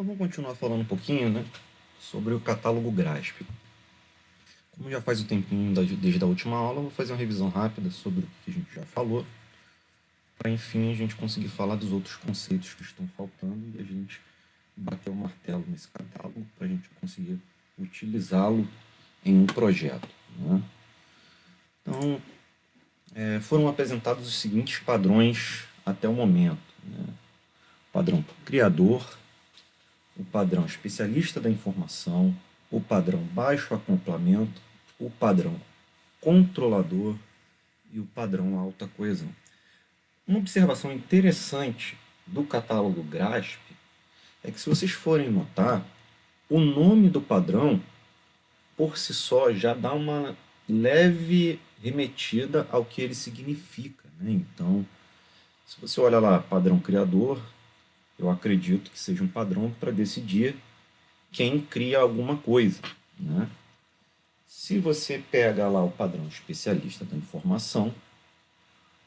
Então vamos continuar falando um pouquinho, né, sobre o catálogo GRASP. Como já faz um tempinho desde a última aula, eu vou fazer uma revisão rápida sobre o que a gente já falou, para enfim a gente conseguir falar dos outros conceitos que estão faltando e a gente bater o martelo nesse catálogo para a gente conseguir utilizá-lo em um projeto, né? Então, foram apresentados os seguintes padrões até o momento, né? O padrão criador, o padrão especialista da informação, o padrão baixo acoplamento, o padrão controlador e o padrão alta coesão. Uma observação interessante do catálogo GRASP é que, se vocês forem notar, o nome do padrão, por si só, já dá uma leve remetida ao que ele significa, né? Então, se você olha lá, padrão criador, eu acredito que seja um padrão para decidir quem cria alguma coisa, né? Se você pega lá o padrão especialista da informação,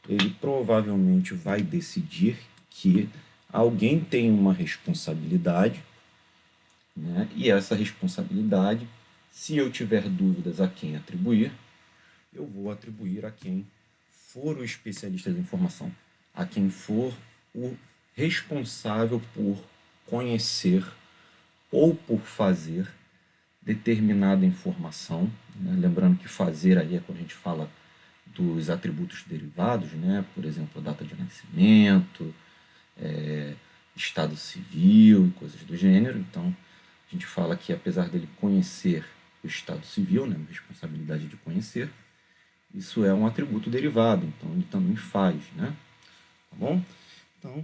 ele provavelmente vai decidir que alguém tem uma responsabilidade, né? E essa responsabilidade, se eu tiver dúvidas a quem atribuir, eu vou atribuir a quem for o especialista da informação, a quem for o responsável por conhecer ou por fazer determinada informação, né? Lembrando que fazer aí é quando a gente fala dos atributos derivados, né? Por exemplo, a data de nascimento, estado civil e coisas do gênero. Então, a gente fala que, apesar dele conhecer o estado civil, né? A responsabilidade de conhecer, isso é um atributo derivado, então ele também faz, né? Tá bom? Então,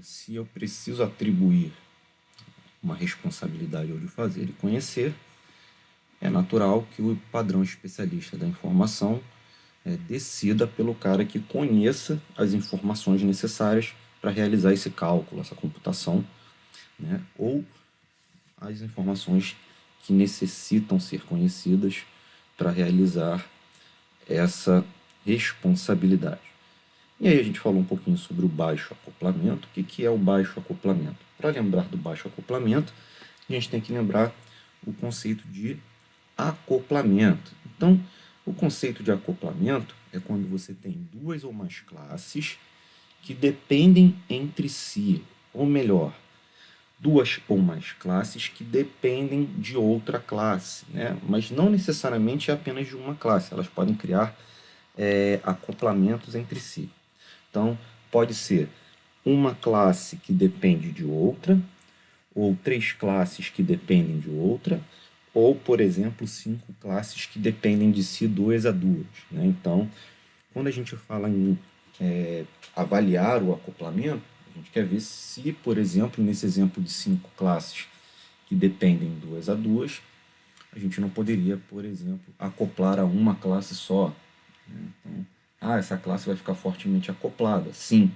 se eu preciso atribuir uma responsabilidade ou de fazer e conhecer, é natural que o padrão especialista da informação decida pelo cara que conheça as informações necessárias para realizar esse cálculo, essa computação, né? Ou as informações que necessitam ser conhecidas para realizar essa responsabilidade. E aí a gente falou um pouquinho sobre o baixo acoplamento. O que é o baixo acoplamento? Para lembrar do baixo acoplamento, a gente tem que lembrar o conceito de acoplamento. Então, o conceito de acoplamento é quando você tem duas ou mais classes que dependem entre si, ou melhor, duas ou mais classes que dependem de outra classe, né? Mas não necessariamente é apenas de uma classe, elas podem criar acoplamentos entre si. Então, pode ser uma classe que depende de outra, ou três classes que dependem de outra, ou, por exemplo, cinco classes que dependem de si duas a duas, né? Então, quando a gente fala em avaliar o acoplamento, a gente quer ver se, por exemplo, nesse exemplo de cinco classes que dependem duas a duas, a gente não poderia, por exemplo, acoplar a uma classe só, né? Então, essa classe vai ficar fortemente acoplada. Sim,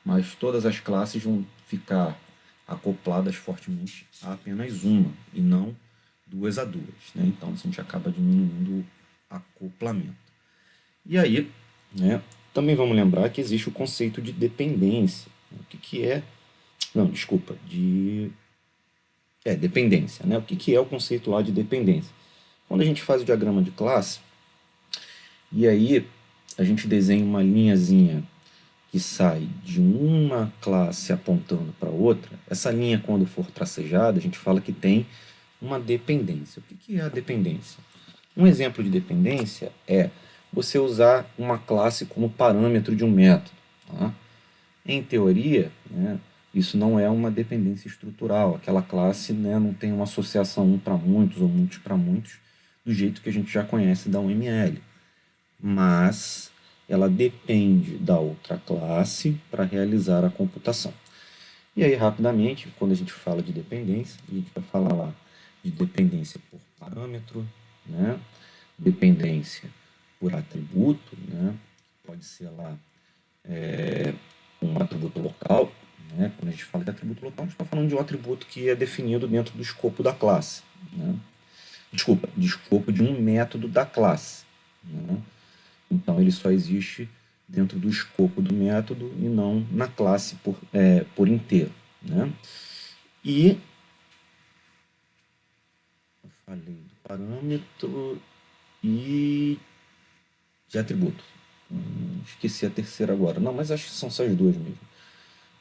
mas todas as classes vão ficar acopladas fortemente a apenas uma, e não duas a duas, né? Então, a gente acaba diminuindo o acoplamento. E aí, né, também vamos lembrar que existe o conceito de dependência. O que é... Não, desculpa, dependência, né? O que é o conceito lá de dependência? Quando a gente faz o diagrama de classe, e aí a gente desenha uma linhazinha que sai de uma classe apontando para outra, essa linha, quando for tracejada, a gente fala que tem uma dependência. O que é a dependência? Um exemplo de dependência é você usar uma classe como parâmetro de um método, tá? Em teoria, né, isso não é uma dependência estrutural. Aquela classe, né, não tem uma associação um para muitos ou muitos para muitos, do jeito que a gente já conhece da UML. Mas ela depende da outra classe para realizar a computação. E aí, rapidamente, quando a gente fala de dependência, a gente vai falar lá de dependência por parâmetro, né? Dependência por atributo, né? Pode ser lá um atributo local, né? Quando a gente fala de atributo local, a gente está falando de um atributo que é definido dentro do escopo da classe, né? Desculpa, de escopo de um método da classe, né? Então, ele só existe dentro do escopo do método e não na classe por inteiro, né? E eu falei do parâmetro e de atributo. Esqueci a terceira agora. Não, mas acho que são essas duas mesmo.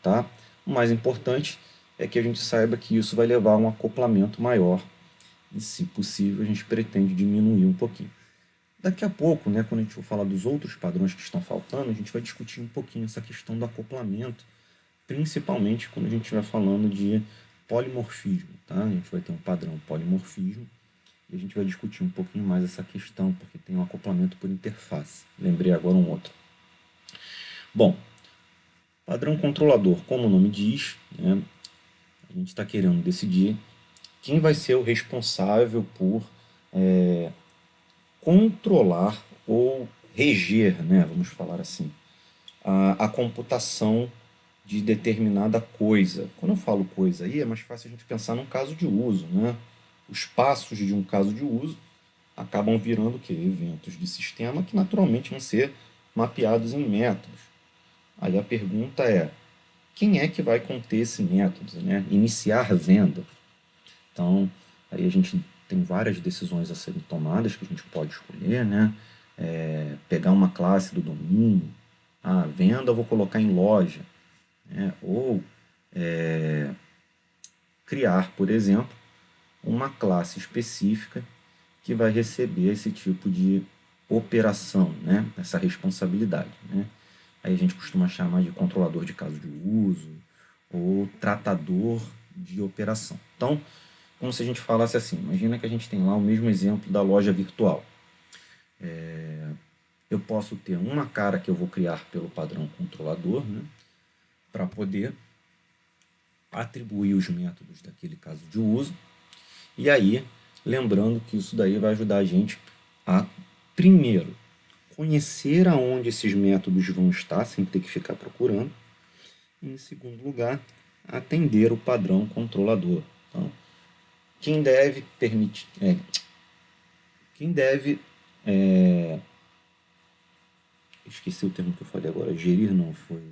Tá? O mais importante é que a gente saiba que isso vai levar a um acoplamento maior e, se possível, a gente pretende diminuir um pouquinho. Daqui a pouco, né, quando a gente for falar dos outros padrões que estão faltando, a gente vai discutir um pouquinho essa questão do acoplamento, principalmente quando a gente estiver falando de polimorfismo. Tá? A gente vai ter um padrão polimorfismo e a gente vai discutir um pouquinho mais essa questão, porque tem um acoplamento por interface. Lembrei agora um outro. Bom, padrão controlador, como o nome diz, né, a gente está querendo decidir quem vai ser o responsável por controlar ou reger, né, vamos falar assim, a computação de determinada coisa. Quando eu falo coisa aí, é mais fácil a gente pensar num caso de uso, né? Os passos de um caso de uso acabam virando o quê? Eventos de sistema que naturalmente vão ser mapeados em métodos. Aí a pergunta é, quem é que vai conter esse método, né? Iniciar venda. Então, aí a gente tem várias decisões a serem tomadas que a gente pode escolher, né? Pegar uma classe do domínio, venda eu vou colocar em loja, né? Ou criar, por exemplo, uma classe específica que vai receber esse tipo de operação, né? Essa responsabilidade, né? Aí a gente costuma chamar de controlador de caso de uso ou tratador de operação. Então, como se a gente falasse assim, imagina que a gente tem lá o mesmo exemplo da loja virtual. Eu posso ter uma cara que eu vou criar pelo padrão controlador, né, para poder atribuir os métodos daquele caso de uso. E aí, lembrando que isso daí vai ajudar a gente a, primeiro, conhecer aonde esses métodos vão estar, sem ter que ficar procurando. E, em segundo lugar, atender o padrão controlador. Então, quem deve permitir... quem deve... esqueci o termo que eu falei agora. Gerir não, foi...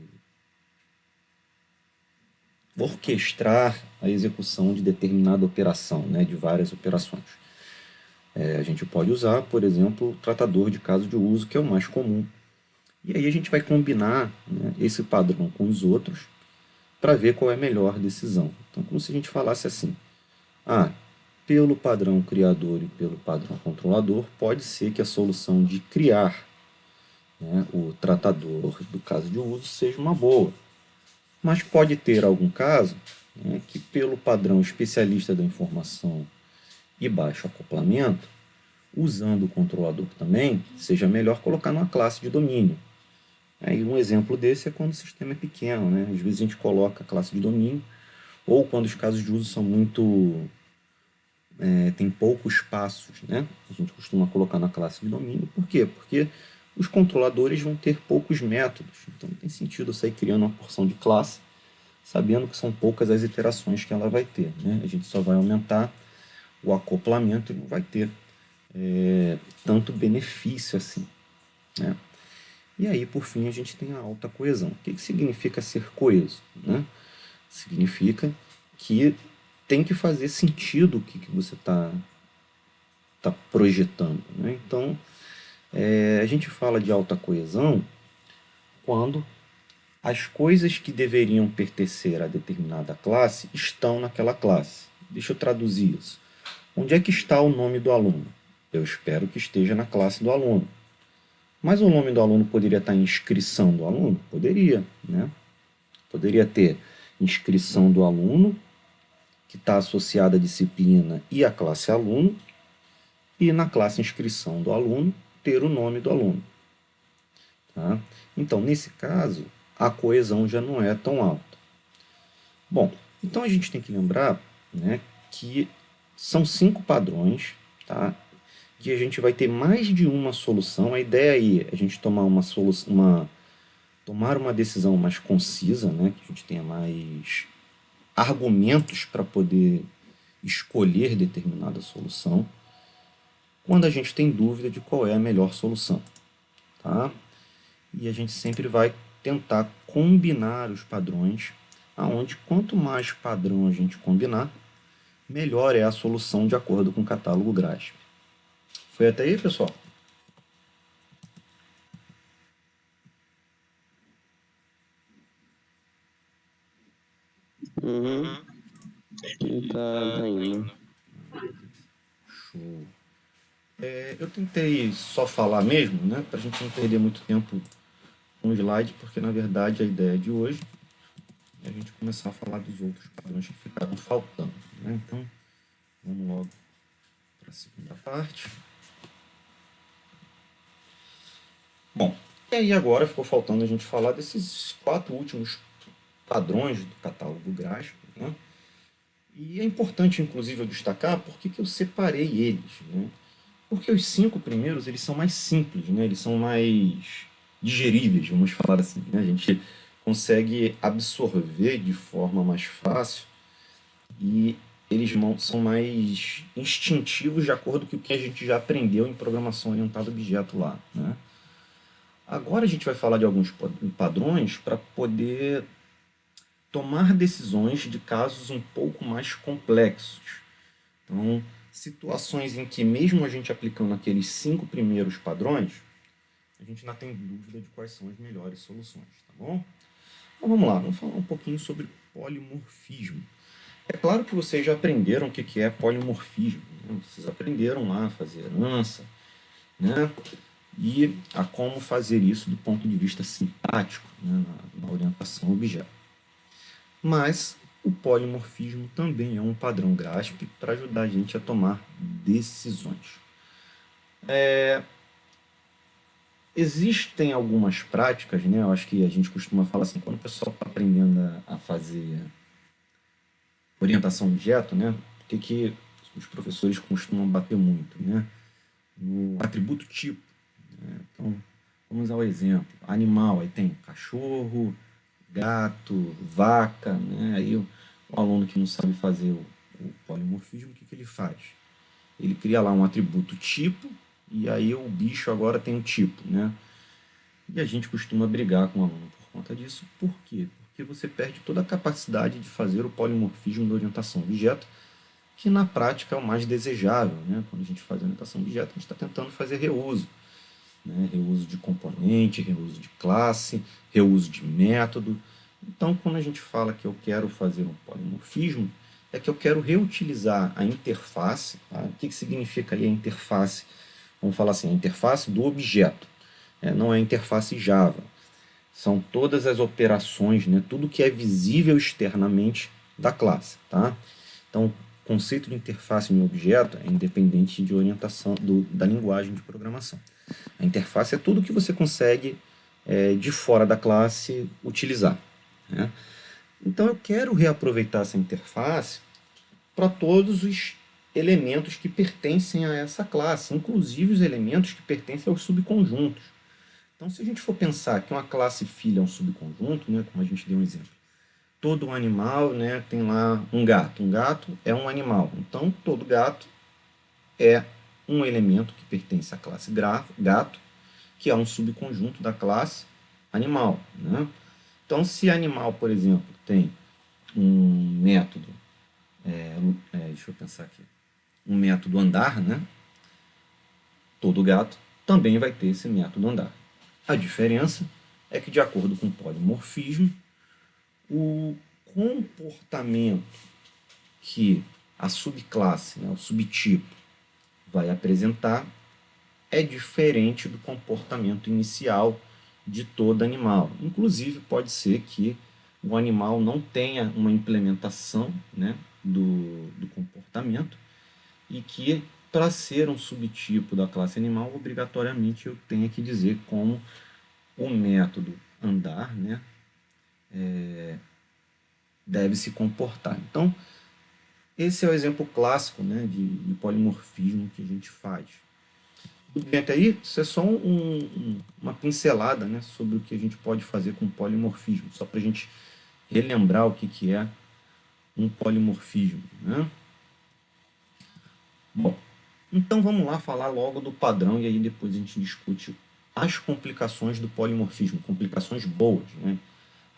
orquestrar a execução de determinada operação, né, de várias operações. A gente pode usar, por exemplo, o tratador de caso de uso, que é o mais comum. E aí a gente vai combinar, né, esse padrão com os outros para ver qual é a melhor decisão. Então, como se a gente falasse assim, pelo padrão criador e pelo padrão controlador, pode ser que a solução de criar, né, o tratador do caso de uso seja uma boa. Mas pode ter algum caso, né, que pelo padrão especialista da informação e baixo acoplamento, usando o controlador também, seja melhor colocar numa classe de domínio. Aí um exemplo desse é quando o sistema é pequeno, né? Às vezes a gente coloca a classe de domínio, ou quando os casos de uso são muito... tem poucos passos, né? A gente costuma colocar na classe de domínio. Por quê? Porque os controladores vão ter poucos métodos. Então não tem sentido eu sair criando uma porção de classe, sabendo que são poucas as iterações que ela vai ter, né? A gente só vai aumentar o acoplamento e não vai ter tanto benefício assim, né? E aí, por fim, a gente tem a alta coesão. O que significa ser coeso, né? Significa que tem que fazer sentido o que você está projetando, né? Então, a gente fala de alta coesão quando as coisas que deveriam pertencer a determinada classe estão naquela classe. Deixa eu traduzir isso. Onde é que está o nome do aluno? Eu espero que esteja na classe do aluno. Mas o nome do aluno poderia estar em inscrição do aluno? Poderia, né? Poderia ter inscrição do aluno, que está associada à disciplina e à classe aluno, e na classe inscrição do aluno, ter o nome do aluno. Tá? Então, nesse caso, a coesão já não é tão alta. Bom, então a gente tem que lembrar, né, que são 5 padrões, tá? Que a gente vai ter mais de uma solução. A ideia aí é a gente tomar tomar uma decisão mais concisa, né? Que a gente tenha mais argumentos para poder escolher determinada solução, quando a gente tem dúvida de qual é a melhor solução. Tá? E a gente sempre vai tentar combinar os padrões aonde quanto mais padrão a gente combinar, melhor é a solução de acordo com o catálogo GRASP. Foi até aí, pessoal? Uhum. Tá indo. Show. Eu tentei só falar mesmo, né, para a gente não perder muito tempo com o slide, porque na verdade a ideia de hoje é a gente começar a falar dos outros padrões que ficaram faltando. Né? Então, vamos logo para a segunda parte. Bom, e aí agora ficou faltando a gente falar desses 4 últimos padrões do catálogo GRASP. Né? E é importante, inclusive, eu destacar por que eu separei eles. Né? Porque os 5 primeiros eles são mais simples, né? Eles são mais digeríveis, vamos falar assim. Né? A gente consegue absorver de forma mais fácil e eles são mais instintivos de acordo com o que a gente já aprendeu em programação orientada a objeto lá. Né? Agora a gente vai falar de alguns padrões para poder tomar decisões de casos um pouco mais complexos. Então, situações em que mesmo a gente aplicando aqueles 5 primeiros padrões, a gente ainda tem dúvida de quais são as melhores soluções, tá bom? Então vamos lá, vamos falar um pouquinho sobre polimorfismo. É claro que vocês já aprenderam o que é polimorfismo, né? Vocês aprenderam lá a fazer herança, né? E a como fazer isso do ponto de vista sintático, né? na orientação a objeto. Mas o polimorfismo também é um padrão GRASP para ajudar a gente a tomar decisões. Existem algumas práticas, né? Eu acho que a gente costuma falar assim, quando o pessoal está aprendendo a fazer orientação a objeto, né? O que os professores costumam bater muito, né? No atributo tipo. Né? Então, vamos ao exemplo. Animal, aí tem cachorro, gato, vaca, né? Aí o aluno que não sabe fazer o polimorfismo, o que ele faz? Ele cria lá um atributo tipo, e aí o bicho agora tem um tipo, né? E a gente costuma brigar com o aluno por conta disso. Por quê? Porque você perde toda a capacidade de fazer o polimorfismo da orientação objeto, que na prática é o mais desejável. Né? Quando a gente faz orientação objeto, a gente está tentando fazer reuso. Né? Reuso de componente, reuso de classe, reuso de método. Então, quando a gente fala que eu quero fazer um polimorfismo, é que eu quero reutilizar a interface. Tá? O que significa aí a interface? Vamos falar assim, a interface do objeto. Não é a interface Java. São todas as operações, né? Tudo que é visível externamente da classe. Tá? Então, o conceito de interface em objeto é independente de orientação da linguagem de programação. A interface é tudo que você consegue de fora da classe utilizar. Né? Então eu quero reaproveitar essa interface para todos os elementos que pertencem a essa classe, inclusive os elementos que pertencem aos subconjuntos. Então, se a gente for pensar que uma classe filha é um subconjunto, né, como a gente deu um exemplo, todo animal, né, tem lá um gato. Um gato é um animal. Então, todo gato é um elemento que pertence à classe gato, que é um subconjunto da classe animal. Né? Então, se animal, por exemplo, tem um método, deixa eu pensar aqui, um método andar, né? Todo gato também vai ter esse método andar. A diferença é que, de acordo com o polimorfismo, o comportamento que a subclasse, né, o subtipo, vai apresentar é diferente do comportamento inicial de todo animal. Inclusive, pode ser que o animal não tenha uma implementação, né, do comportamento e que, para ser um subtipo da classe animal, obrigatoriamente eu tenha que dizer como o método andar, né, deve se comportar. Então, esse é o exemplo clássico, né, de polimorfismo que a gente faz. Tudo bem até aí? Isso é só uma pincelada, né, sobre o que a gente pode fazer com polimorfismo, só para a gente relembrar o que é um polimorfismo. Né? Bom, então vamos lá falar logo do padrão e aí depois a gente discute as complicações do polimorfismo, complicações boas, né?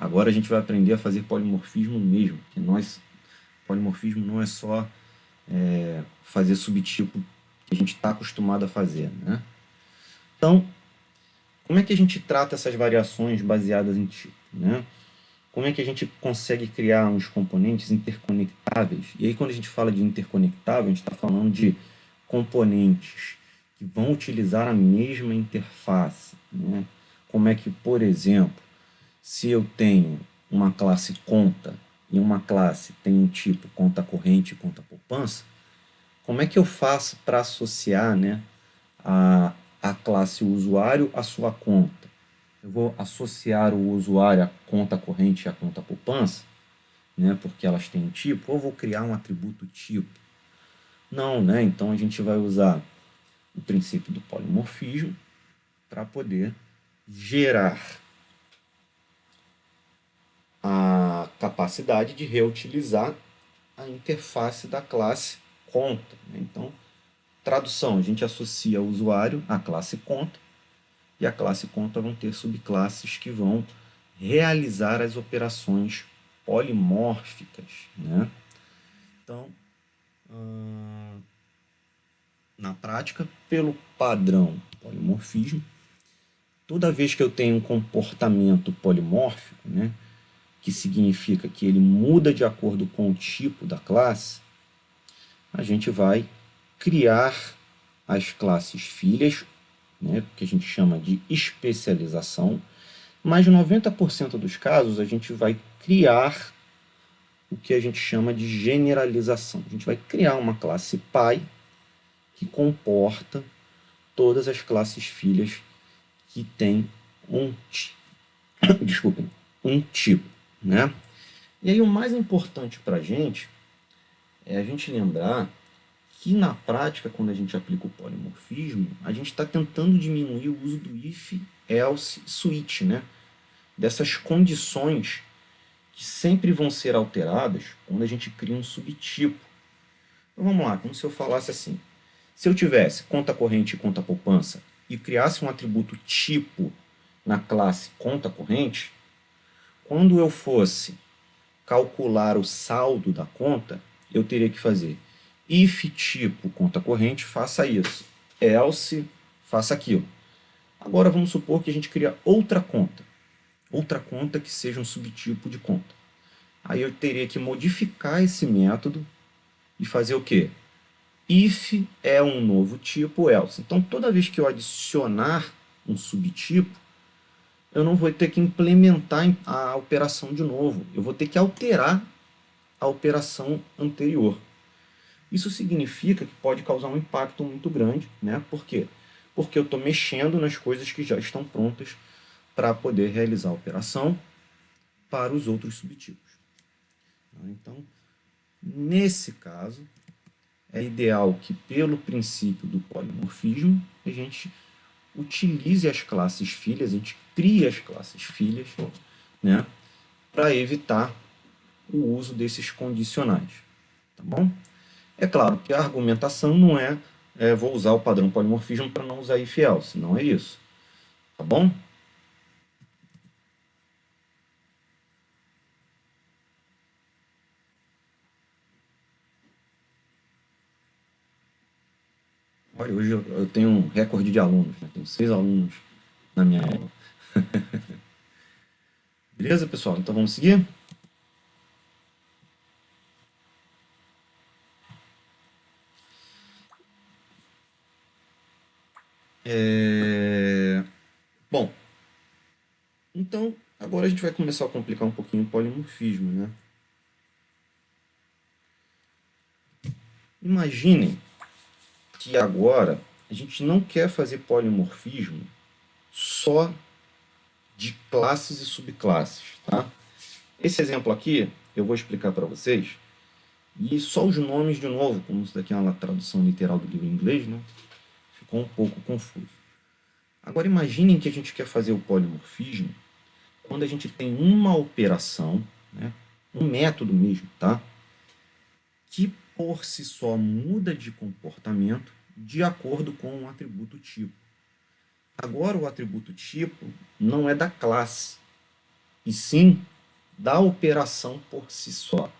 Agora a gente vai aprender a fazer polimorfismo mesmo, que polimorfismo não é só fazer subtipo que a gente está acostumado a fazer, né? Então, como é que a gente trata essas variações baseadas em tipo, né? Como é que a gente consegue criar uns componentes interconectáveis? E aí, quando a gente fala de interconectável, a gente está falando de componentes que vão utilizar a mesma interface, né? Como é que, por exemplo, se eu tenho uma classe conta e uma classe tem um tipo conta corrente e conta poupança, como é que eu faço para associar, né, a classe usuário à sua conta? Eu vou associar o usuário à conta corrente e à conta poupança, né, porque elas têm um tipo, ou vou criar um atributo tipo? Não, né? Então a gente vai usar o princípio do polimorfismo para poder gerar a capacidade de reutilizar a interface da classe conta, né? Então, tradução, a gente associa o usuário à classe conta e a classe conta vão ter subclasses que vão realizar as operações polimórficas, né? Então, na prática, pelo padrão polimorfismo, toda vez que eu tenho um comportamento polimórfico, né, que significa que ele muda de acordo com o tipo da classe, a gente vai criar as classes filhas, né, que a gente chama de especialização, mas 90% dos casos a gente vai criar o que a gente chama de generalização. A gente vai criar uma classe pai que comporta todas as classes filhas que têm desculpem, um tipo, né? E aí o mais importante para a gente é a gente lembrar que na prática, quando a gente aplica o polimorfismo, a gente está tentando diminuir o uso do if, else, switch, né? Dessas condições que sempre vão ser alteradas quando a gente cria um subtipo. Então vamos lá, como se eu falasse assim, se eu tivesse conta corrente e conta poupança e criasse um atributo tipo na classe conta corrente, quando eu fosse calcular o saldo da conta, eu teria que fazer if tipo conta corrente, faça isso, else, faça aquilo. Agora vamos supor que a gente cria outra conta que seja um subtipo de conta. Aí eu teria que modificar esse método e fazer o quê? If é um novo tipo, else. Então toda vez que eu adicionar um subtipo, eu não vou ter que implementar a operação de novo. Eu vou ter que alterar a operação anterior. Isso significa que pode causar um impacto muito grande, né? Por quê? Porque eu estou mexendo nas coisas que já estão prontas para poder realizar a operação para os outros subtipos. Então, nesse caso, é ideal que, pelo princípio do polimorfismo, a gente utilize as classes filhas, a gente crie as classes filhas, né? Para evitar o uso desses condicionais. Tá bom? É claro que a argumentação não vou usar o padrão polimorfismo para não usar if else, não é isso. Tá bom? Olha, hoje eu tenho um recorde de alunos, né? Tenho 6 alunos na minha aula. Beleza, pessoal? Então vamos seguir? Bom, então agora a gente vai começar a complicar um pouquinho o polimorfismo, né? Imaginem que agora a gente não quer fazer polimorfismo só de classes e subclasses, tá? Esse exemplo aqui eu vou explicar para vocês, e só os nomes de novo, como isso daqui é uma tradução literal do livro em inglês, né? Ficou um pouco confuso. Agora imaginem que a gente quer fazer o polimorfismo quando a gente tem uma operação, né? Um método mesmo, tá? Que por si só muda de comportamento de acordo com um atributo tipo. Agora o atributo tipo não é da classe, e sim da operação por si só.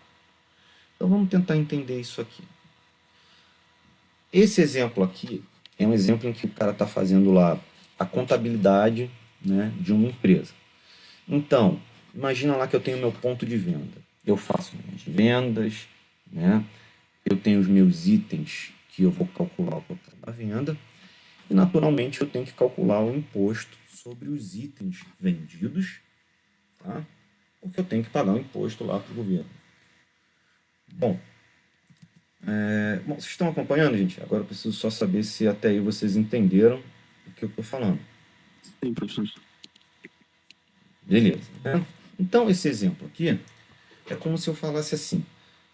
Então vamos tentar entender isso aqui. Esse exemplo aqui é um exemplo em que o cara está fazendo lá a contabilidade, né, de uma empresa. Então, imagina lá que eu tenho meu ponto de venda. Eu faço minhas vendas, né? Eu tenho os meus itens que eu vou calcular o total da venda. E, naturalmente, eu tenho que calcular o imposto sobre os itens vendidos, tá? Porque eu tenho que pagar um imposto lá para o governo. Bom, vocês estão acompanhando, gente? Agora eu preciso só saber se até aí vocês entenderam o que eu estou falando. Sim, professor. Beleza, né? Então, esse exemplo aqui é como se eu falasse assim: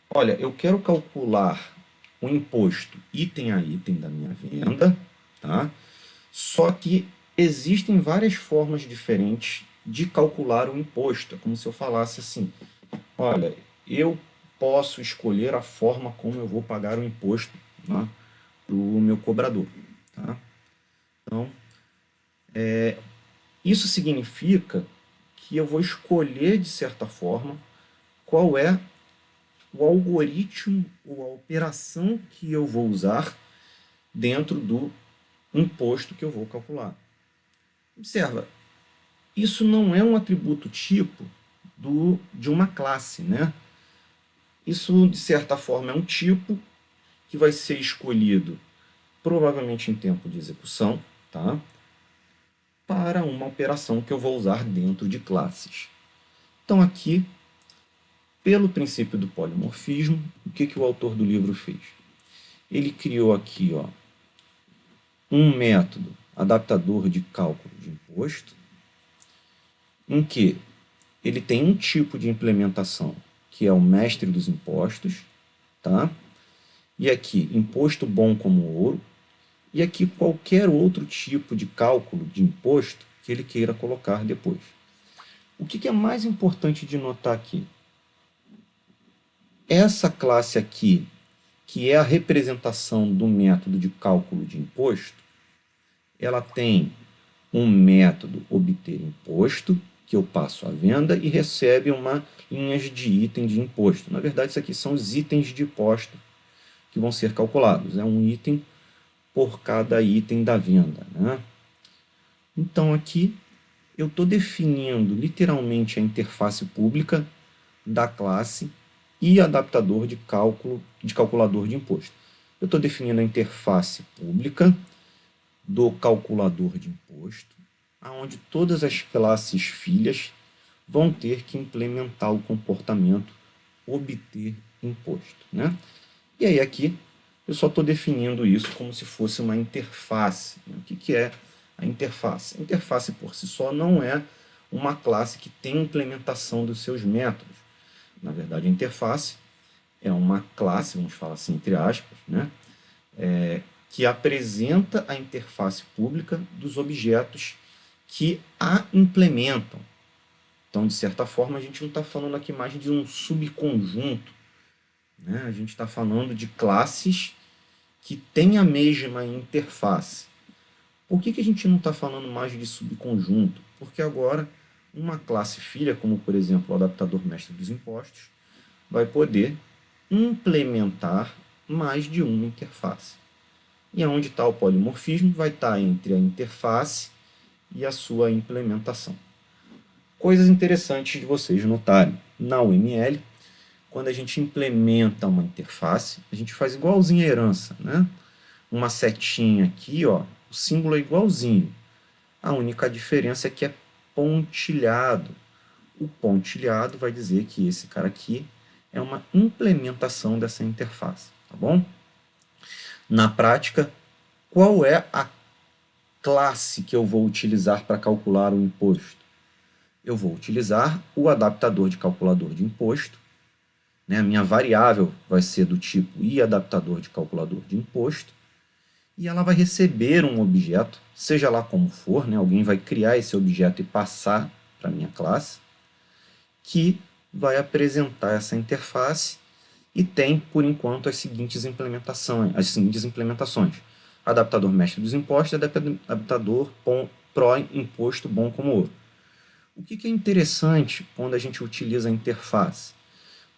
olha, eu quero calcular o imposto item a item da minha venda, tá? Só que existem várias formas diferentes de calcular o imposto. É como se eu falasse assim: olha, eu posso escolher a forma como eu vou pagar o imposto, tá, para o meu cobrador. Tá? Então, isso significa que eu vou escolher, de certa forma, qual é o algoritmo ou a operação que eu vou usar dentro do imposto que eu vou calcular. Observa, isso não é um atributo tipo de uma classe, né? Isso, de certa forma, é um tipo que vai ser escolhido provavelmente em tempo de execução, tá? Para uma operação que eu vou usar dentro de classes. Então, aqui, pelo princípio do polimorfismo, o que o autor do livro fez? Ele criou aqui, ó, um método adaptador de cálculo de imposto, em que ele tem um tipo de implementação, que é o mestre dos impostos, tá? E aqui, imposto bom como ouro, e aqui qualquer outro tipo de cálculo de imposto que ele queira colocar depois. O que é mais importante de notar aqui? Essa classe aqui, que é a representação do método de cálculo de imposto, ela tem um método obter imposto, que eu passo à venda, e recebe uma linhas de item de imposto. Na verdade, isso aqui são os itens de imposto que vão ser calculados. É um item por cada item da venda, né? Então, aqui eu estou definindo literalmente a interface pública da classe e adaptador de cálculo, de calculador de imposto. Eu estou definindo a interface pública do calculador de imposto, onde todas as classes filhas vão ter que implementar o comportamento obter imposto, né? E aí aqui eu só estou definindo isso como se fosse uma interface. O que é a interface? A interface por si só não é uma classe que tem implementação dos seus métodos. Na verdade, a interface é uma classe, vamos falar assim, entre aspas, né? Que apresenta a interface pública dos objetos que a implementam. Então, de certa forma, a gente não está falando aqui mais de um subconjunto, né? A gente está falando de classes que têm a mesma interface. Por que a gente não está falando mais de subconjunto? Porque agora uma classe filha, como por exemplo o adaptador mestre dos impostos, vai poder implementar mais de uma interface. E onde está o polimorfismo vai estar entre a interface e a sua implementação. Coisas interessantes de vocês notarem. Na UML, quando a gente implementa uma interface, a gente faz igualzinho a herança, né? Uma setinha aqui, ó, o símbolo é igualzinho. A única diferença é que é pontilhado. O pontilhado vai dizer que esse cara aqui é uma implementação dessa interface, tá bom? Na prática, qual é a classe que eu vou utilizar para calcular o imposto? Eu vou utilizar o adaptador de calculador de imposto, né? A minha variável vai ser do tipo iAdaptador de calculador de imposto, e ela vai receber um objeto, seja lá como for, né? Alguém vai criar esse objeto e passar para a minha classe, que vai apresentar essa interface e tem, por enquanto, as seguintes implementações. Adaptador mestre dos impostos e adaptador pró imposto bom como ouro. O que é interessante quando a gente utiliza a interface?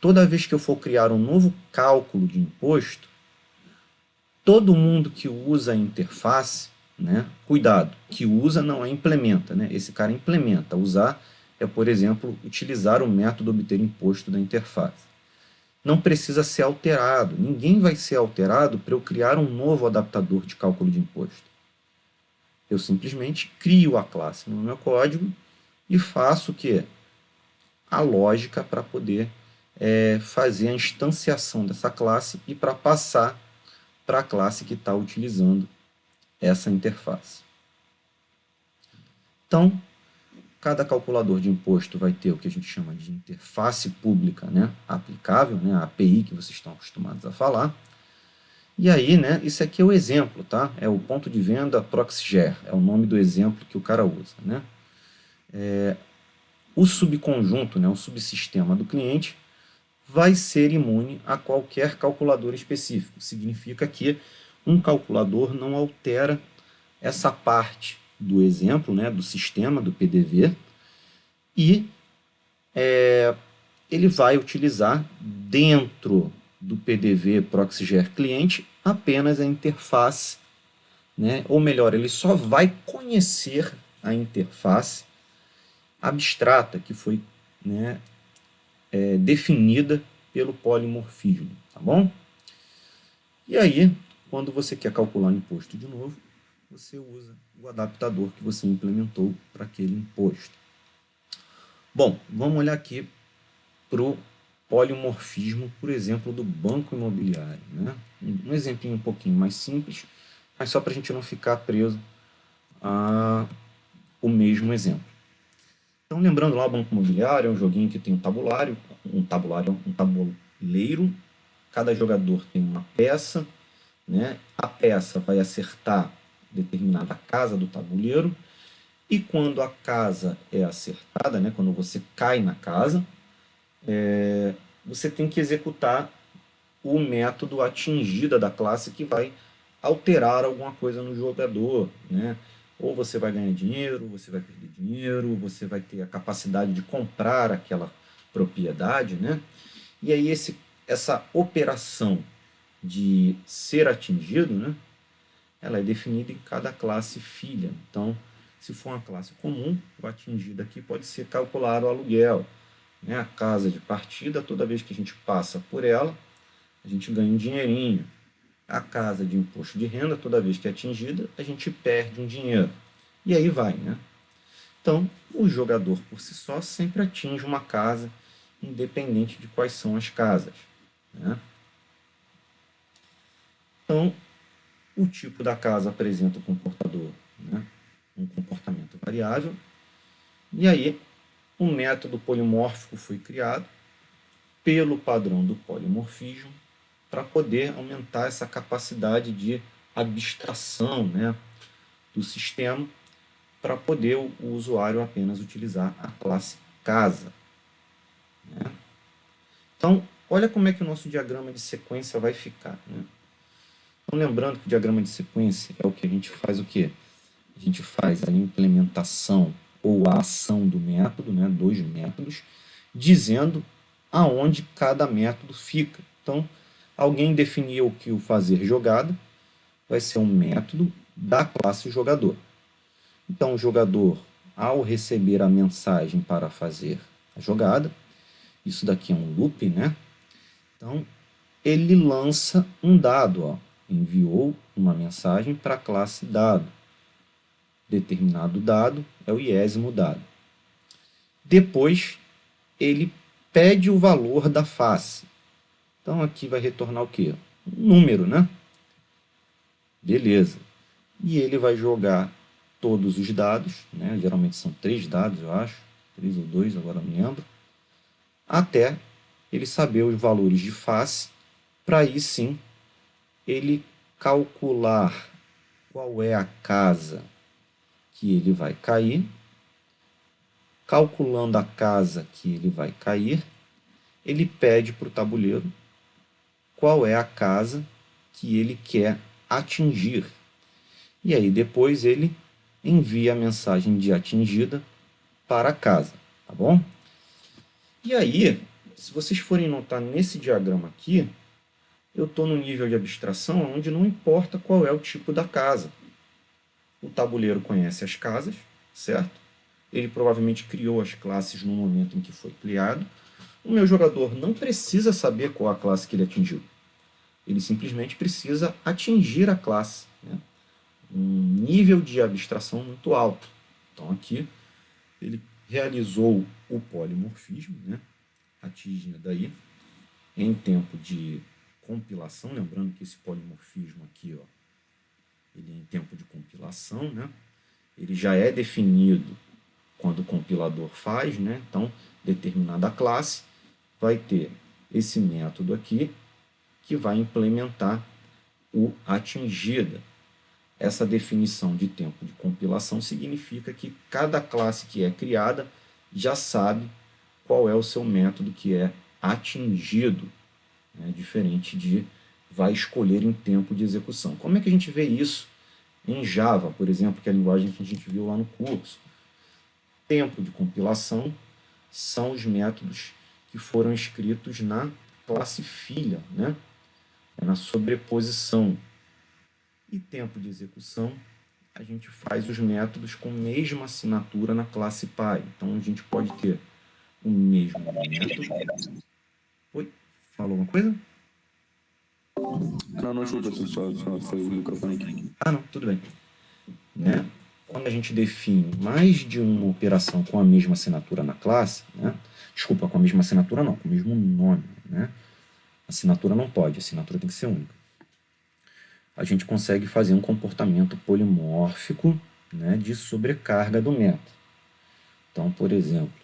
Toda vez que eu for criar um novo cálculo de imposto, todo mundo que usa a interface, né, cuidado, que usa não é implementa, né, esse cara implementa. Usar é, por exemplo, utilizar o método obter imposto da interface. Não precisa ser alterado, ninguém vai ser alterado para eu criar um novo adaptador de cálculo de imposto. Eu simplesmente crio a classe no meu código e faço o quê? A lógica para poder fazer a instanciação dessa classe e para passar para a classe que está utilizando essa interface. Então, cada calculador de imposto vai ter o que a gente chama de interface pública, né, aplicável, né, a API que vocês estão acostumados a falar. E aí, né, isso aqui é o exemplo, tá? É o ponto de venda ProxyGer, é o nome do exemplo que o cara usa, né? O subconjunto, né, o subsistema do cliente, vai ser imune a qualquer calculador específico. Significa que um calculador não altera essa parte do exemplo, né, do sistema, do PDV, e ele vai utilizar dentro do PDV ProxyGer cliente apenas a interface, né? Ou melhor, ele só vai conhecer a interface abstrata que foi, né, definida pelo polimorfismo, tá bom? E aí, quando você quer calcular o imposto de novo, você usa o adaptador que você implementou para aquele imposto. Bom, vamos olhar aqui para o polimorfismo, por exemplo, do banco imobiliário, né? Um exemplinho um pouquinho mais simples, mas só para a gente não ficar preso ao mesmo exemplo. Então, lembrando lá, o banco imobiliário é um joguinho que tem um tabuleiro, cada jogador tem uma peça, né? A peça vai acertar determinada casa do tabuleiro, e quando a casa é acertada, né? Quando você cai na casa, você tem que executar o método atingida da classe que vai alterar alguma coisa no jogador, né? Ou você vai ganhar dinheiro, você vai perder dinheiro, você vai ter a capacidade de comprar aquela propriedade, né? E aí essa operação de ser atingido, né? Ela é definida em cada classe filha. Então, se for uma classe comum, o atingido aqui pode ser calculado o aluguel, né? A casa de partida, toda vez que a gente passa por ela, a gente ganha um dinheirinho. A casa de imposto de renda, toda vez que é atingida, a gente perde um dinheiro. E aí vai, né? Então, o jogador por si só sempre atinge uma casa, independente de quais são as casas, né? Então, o tipo da casa apresenta o comportador, né? Um comportamento variável. E aí, o método polimórfico foi criado pelo padrão do polimorfismo para poder aumentar essa capacidade de abstração, né, do sistema, para poder o usuário apenas utilizar a classe casa, né? Então, olha como é que o nosso diagrama de sequência vai ficar, né? Então, lembrando que o diagrama de sequência é o que a gente faz o quê? A gente faz a implementação ou a ação do método, né, dos métodos, dizendo aonde cada método fica. Então, alguém definiu que o fazer jogada vai ser um método da classe jogador. Então, o jogador, ao receber a mensagem para fazer a jogada, isso daqui é um loop, né? Então, ele lança um dado, ó, enviou uma mensagem para a classe dado. Determinado dado é o iésimo dado. Depois, ele pede o valor da face. Então, aqui vai retornar o quê? Um número, né? Beleza. E ele vai jogar todos os dados, né? Geralmente são 3 dados, eu acho. 3 ou 2, agora não lembro. Até ele saber os valores de face, para aí sim ele calcular qual é a casa que ele vai cair. Calculando a casa que ele vai cair, ele pede para o tabuleiro qual é a casa que ele quer atingir. E aí depois ele envia a mensagem de atingida para a casa, tá bom? E aí, se vocês forem notar nesse diagrama aqui, eu estou no nível de abstração onde não importa qual é o tipo da casa. O tabuleiro conhece as casas, certo? Ele provavelmente criou as classes no momento em que foi criado. O meu jogador não precisa saber qual a classe que ele atingiu. Ele simplesmente precisa atingir a classe, né? Um nível de abstração muito alto. Então aqui ele realizou o polimorfismo, né? Atingindo daí em tempo de compilação, lembrando que esse polimorfismo aqui, ó, ele é em tempo de compilação, né? Ele já é definido quando o compilador faz, né? Então, determinada classe vai ter esse método aqui que vai implementar o atingida. Essa definição de tempo de compilação significa que cada classe que é criada já sabe qual é o seu método que é atingido, né? Diferente de vai escolher em tempo de execução. Como é que a gente vê isso em Java, por exemplo, que é a linguagem que a gente viu lá no curso? Tempo de compilação são os métodos que foram escritos na classe filha, né? Na sobreposição. E tempo de execução, a gente faz os métodos com mesma assinatura na classe pai. Então, a gente pode ter o mesmo método. Oi? Falou alguma coisa? Não, não, desculpa, só foi o microfone aqui. Ah, não, tudo bem. Né? Quando a gente define mais de uma operação com a mesma assinatura na classe, né? Desculpa, com a mesma assinatura não, com o mesmo nome, né? Assinatura não pode, assinatura tem que ser única. A gente consegue fazer um comportamento polimórfico, né, de sobrecarga do método. Então, por exemplo,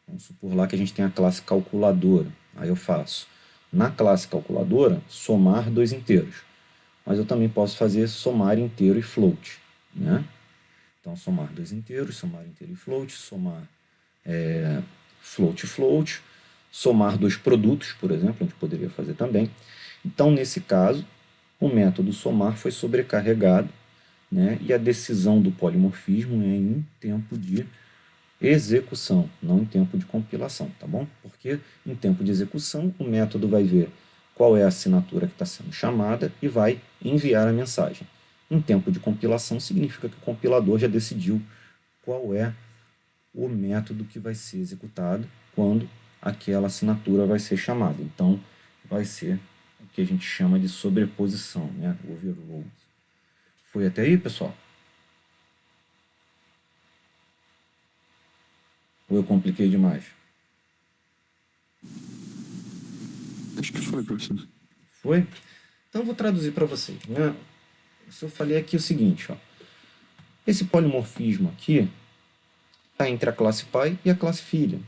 vamos supor lá que a gente tem a classe calculadora. Aí eu faço, na classe calculadora, somar dois inteiros. Mas eu também posso fazer somar inteiro e float, né? Então, somar dois inteiros, somar inteiro e float, somar float e float, somar dois produtos, por exemplo, a gente poderia fazer também. Então, nesse caso, o método somar foi sobrecarregado, né? E a decisão do polimorfismo é em tempo de execução, não em tempo de compilação, tá bom? Porque em tempo de execução, o método vai ver qual é a assinatura que está sendo chamada e vai enviar a mensagem. Em tempo de compilação, significa que o compilador já decidiu qual é o método que vai ser executado quando aquela assinatura vai ser chamada. Então, vai ser o que a gente chama de sobreposição, né? Overload. Foi até aí, pessoal? Ou eu compliquei demais? Acho que foi, professor. Foi? Então eu vou traduzir para vocês, né? Eu falei aqui o seguinte, ó. Esse polimorfismo aqui está entre a classe pai e a classe filha.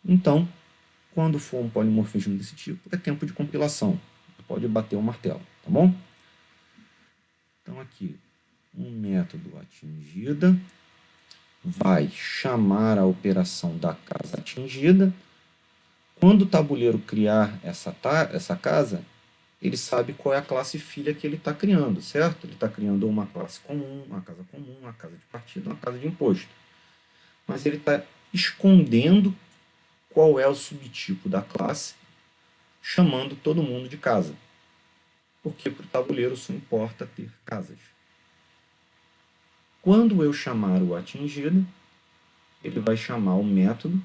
Então, quando for um polimorfismo desse tipo, é tempo de compilação. Pode bater o martelo, tá bom? Então aqui, um método atingida vai chamar a operação da casa atingida. Quando o tabuleiro criar essa casa, ele sabe qual é a classe filha que ele está criando, certo? Ele está criando uma classe comum, uma casa de partida, uma casa de imposto. Mas ele está escondendo qual é o subtipo da classe, chamando todo mundo de casa. Porque para o tabuleiro só importa ter casas. Quando eu chamar o atingido, ele vai chamar o método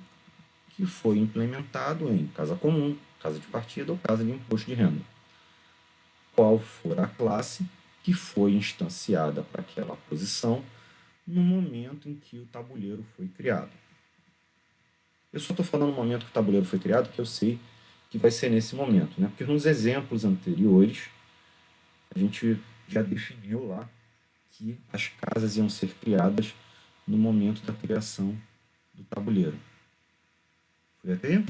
que foi implementado em casa comum, casa de partida ou casa de imposto de renda. Qual for a classe que foi instanciada para aquela posição no momento em que o tabuleiro foi criado. Eu só estou falando no momento que o tabuleiro foi criado, que eu sei que vai ser nesse momento, né? Porque nos exemplos anteriores a gente já definiu lá que as casas iam ser criadas no momento da criação do tabuleiro. Foi até aí?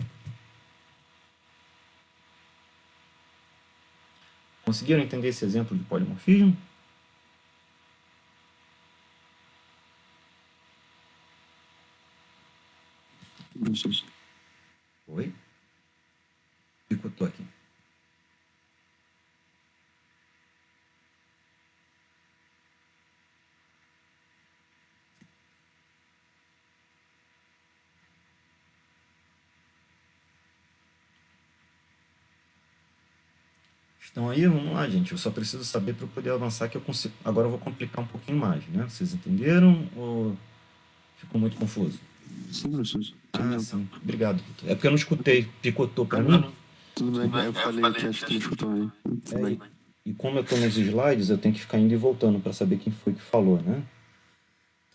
Conseguiram entender esse exemplo de polimorfismo? Professor. Oi? Picotou aqui. Então aí, vamos lá, gente. Eu só preciso saber para eu poder avançar que eu consigo. Agora eu vou complicar um pouquinho mais, né? Vocês entenderam ou ficou muito confuso? Sim, professor. Ah, sim. Obrigado, Vitor. É porque eu não escutei. Picotou para mim? Tudo bem. Eu falei que acho que tu não escutou bem. Tudo É, bem. e como eu estou nos slides, eu tenho que ficar indo e voltando para saber quem foi que falou, né?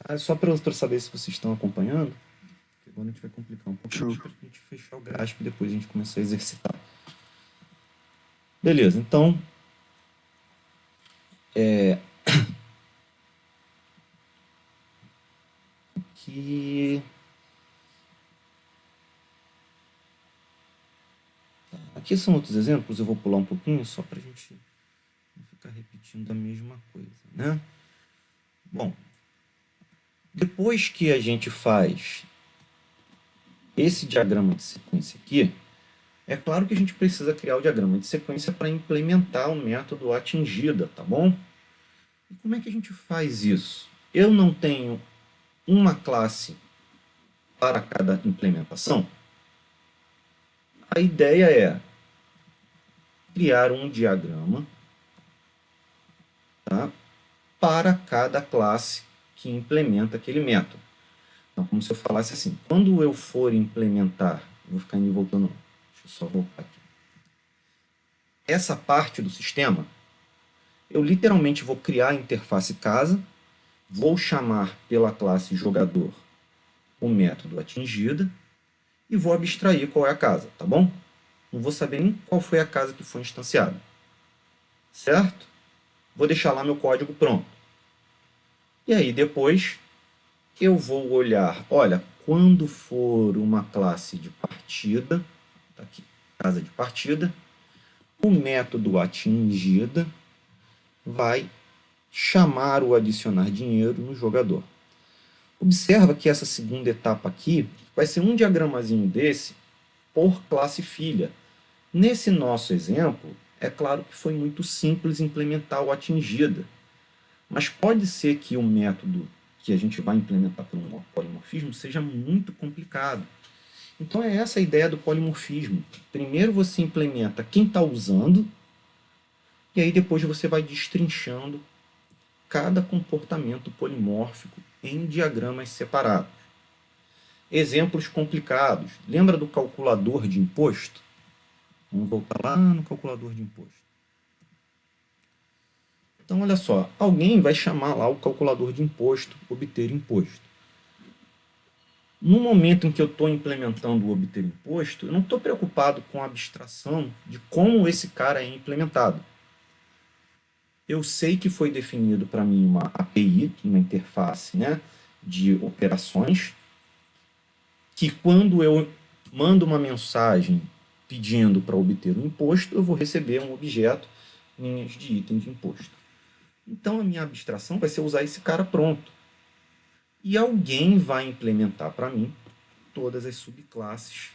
Ah, só para eu saber se vocês estão acompanhando. Porque agora a gente vai complicar um pouquinho Show. para a gente fechar o gráfico e depois a gente começar a exercitar. Beleza, então aqui, aqui são outros exemplos, eu vou pular um pouquinho só para a gente não ficar repetindo a mesma coisa, né? Bom, depois que a gente faz esse diagrama de sequência aqui, é claro que a gente precisa criar o diagrama de sequência para implementar o método atingida, tá bom? E como é que a gente faz isso? Eu não tenho uma classe para cada implementação. A ideia é criar um diagrama, tá, para cada classe que implementa aquele método. Então, como se eu falasse assim, quando eu for implementar, vou ficar indo e voltando, deixa eu só voltar aqui. Essa parte do sistema, eu literalmente vou criar a interface casa, vou chamar pela classe jogador o método atingida e vou abstrair qual é a casa, tá bom? Não vou saber nem qual foi a casa que foi instanciada. Certo? Vou deixar lá meu código pronto. E aí depois eu vou olhar, olha, quando for uma classe de partida, tá aqui, casa de partida, o método atingida vai chamar o adicionar dinheiro no jogador. Observa que essa segunda etapa aqui vai ser um diagramazinho desse por classe filha. Nesse nosso exemplo, é claro que foi muito simples implementar o atingida, mas pode ser que o método que a gente vai implementar pelo polimorfismo seja muito complicado. Então é essa a ideia do polimorfismo. Primeiro você implementa quem está usando, e aí depois você vai destrinchando cada comportamento polimórfico em diagramas separados. Exemplos complicados. Lembra do calculador de imposto? Vamos voltar lá no calculador de imposto. Então, olha só, alguém vai chamar lá o calculador de imposto, obter imposto. No momento em que eu estou implementando o obter imposto, eu não estou preocupado com a abstração de como esse cara é implementado. Eu sei que foi definido para mim uma API, uma interface, né, de operações, que quando eu mando uma mensagem pedindo para obter um imposto, eu vou receber um objeto, linhas de item de imposto. Então, a minha abstração vai ser usar esse cara pronto. E alguém vai implementar para mim todas as subclasses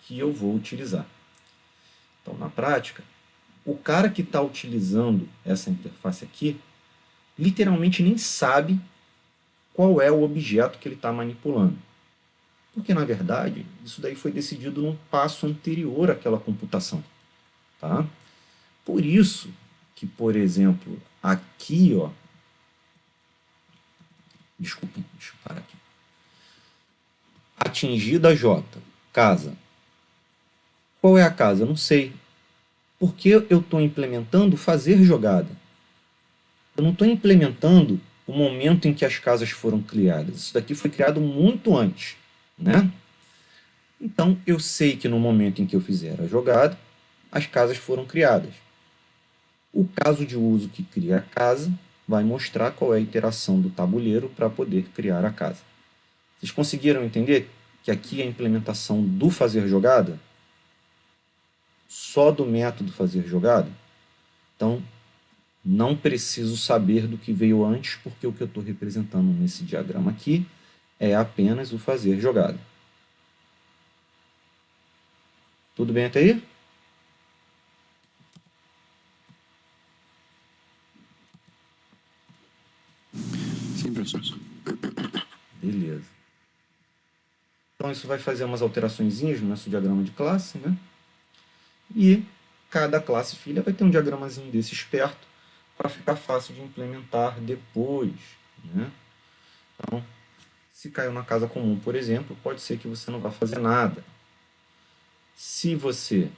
que eu vou utilizar. Então, na prática, o cara que está utilizando essa interface aqui, literalmente nem sabe qual é o objeto que ele está manipulando. Porque, na verdade, isso daí foi decidido num passo anterior àquela computação. Tá? Por isso que, por exemplo, aqui, ó, desculpem, deixa eu parar aqui. Atingida J, casa. Qual é a casa? Eu não sei. Porque eu estou implementando fazer jogada. Eu não estou implementando o momento em que as casas foram criadas. Isso daqui foi criado muito antes, né? Então, eu sei que no momento em que eu fizer a jogada, as casas foram criadas. O caso de uso que cria a casa vai mostrar qual é a iteração do tabuleiro para poder criar a casa. Vocês conseguiram entender que aqui é a implementação do fazer jogada? Só do método fazer jogada? Então, não preciso saber do que veio antes, porque o que eu estou representando nesse diagrama aqui é apenas o fazer jogada. Tudo bem até aí? Sim, professor. Beleza. Então, isso vai fazer umas alteraçõezinhas no nosso diagrama de classe, né? E cada classe filha vai ter um diagramazinho desse esperto para ficar fácil de implementar depois, né? Então, se caiu na casa comum, por exemplo, pode ser que você não vá fazer nada. Se você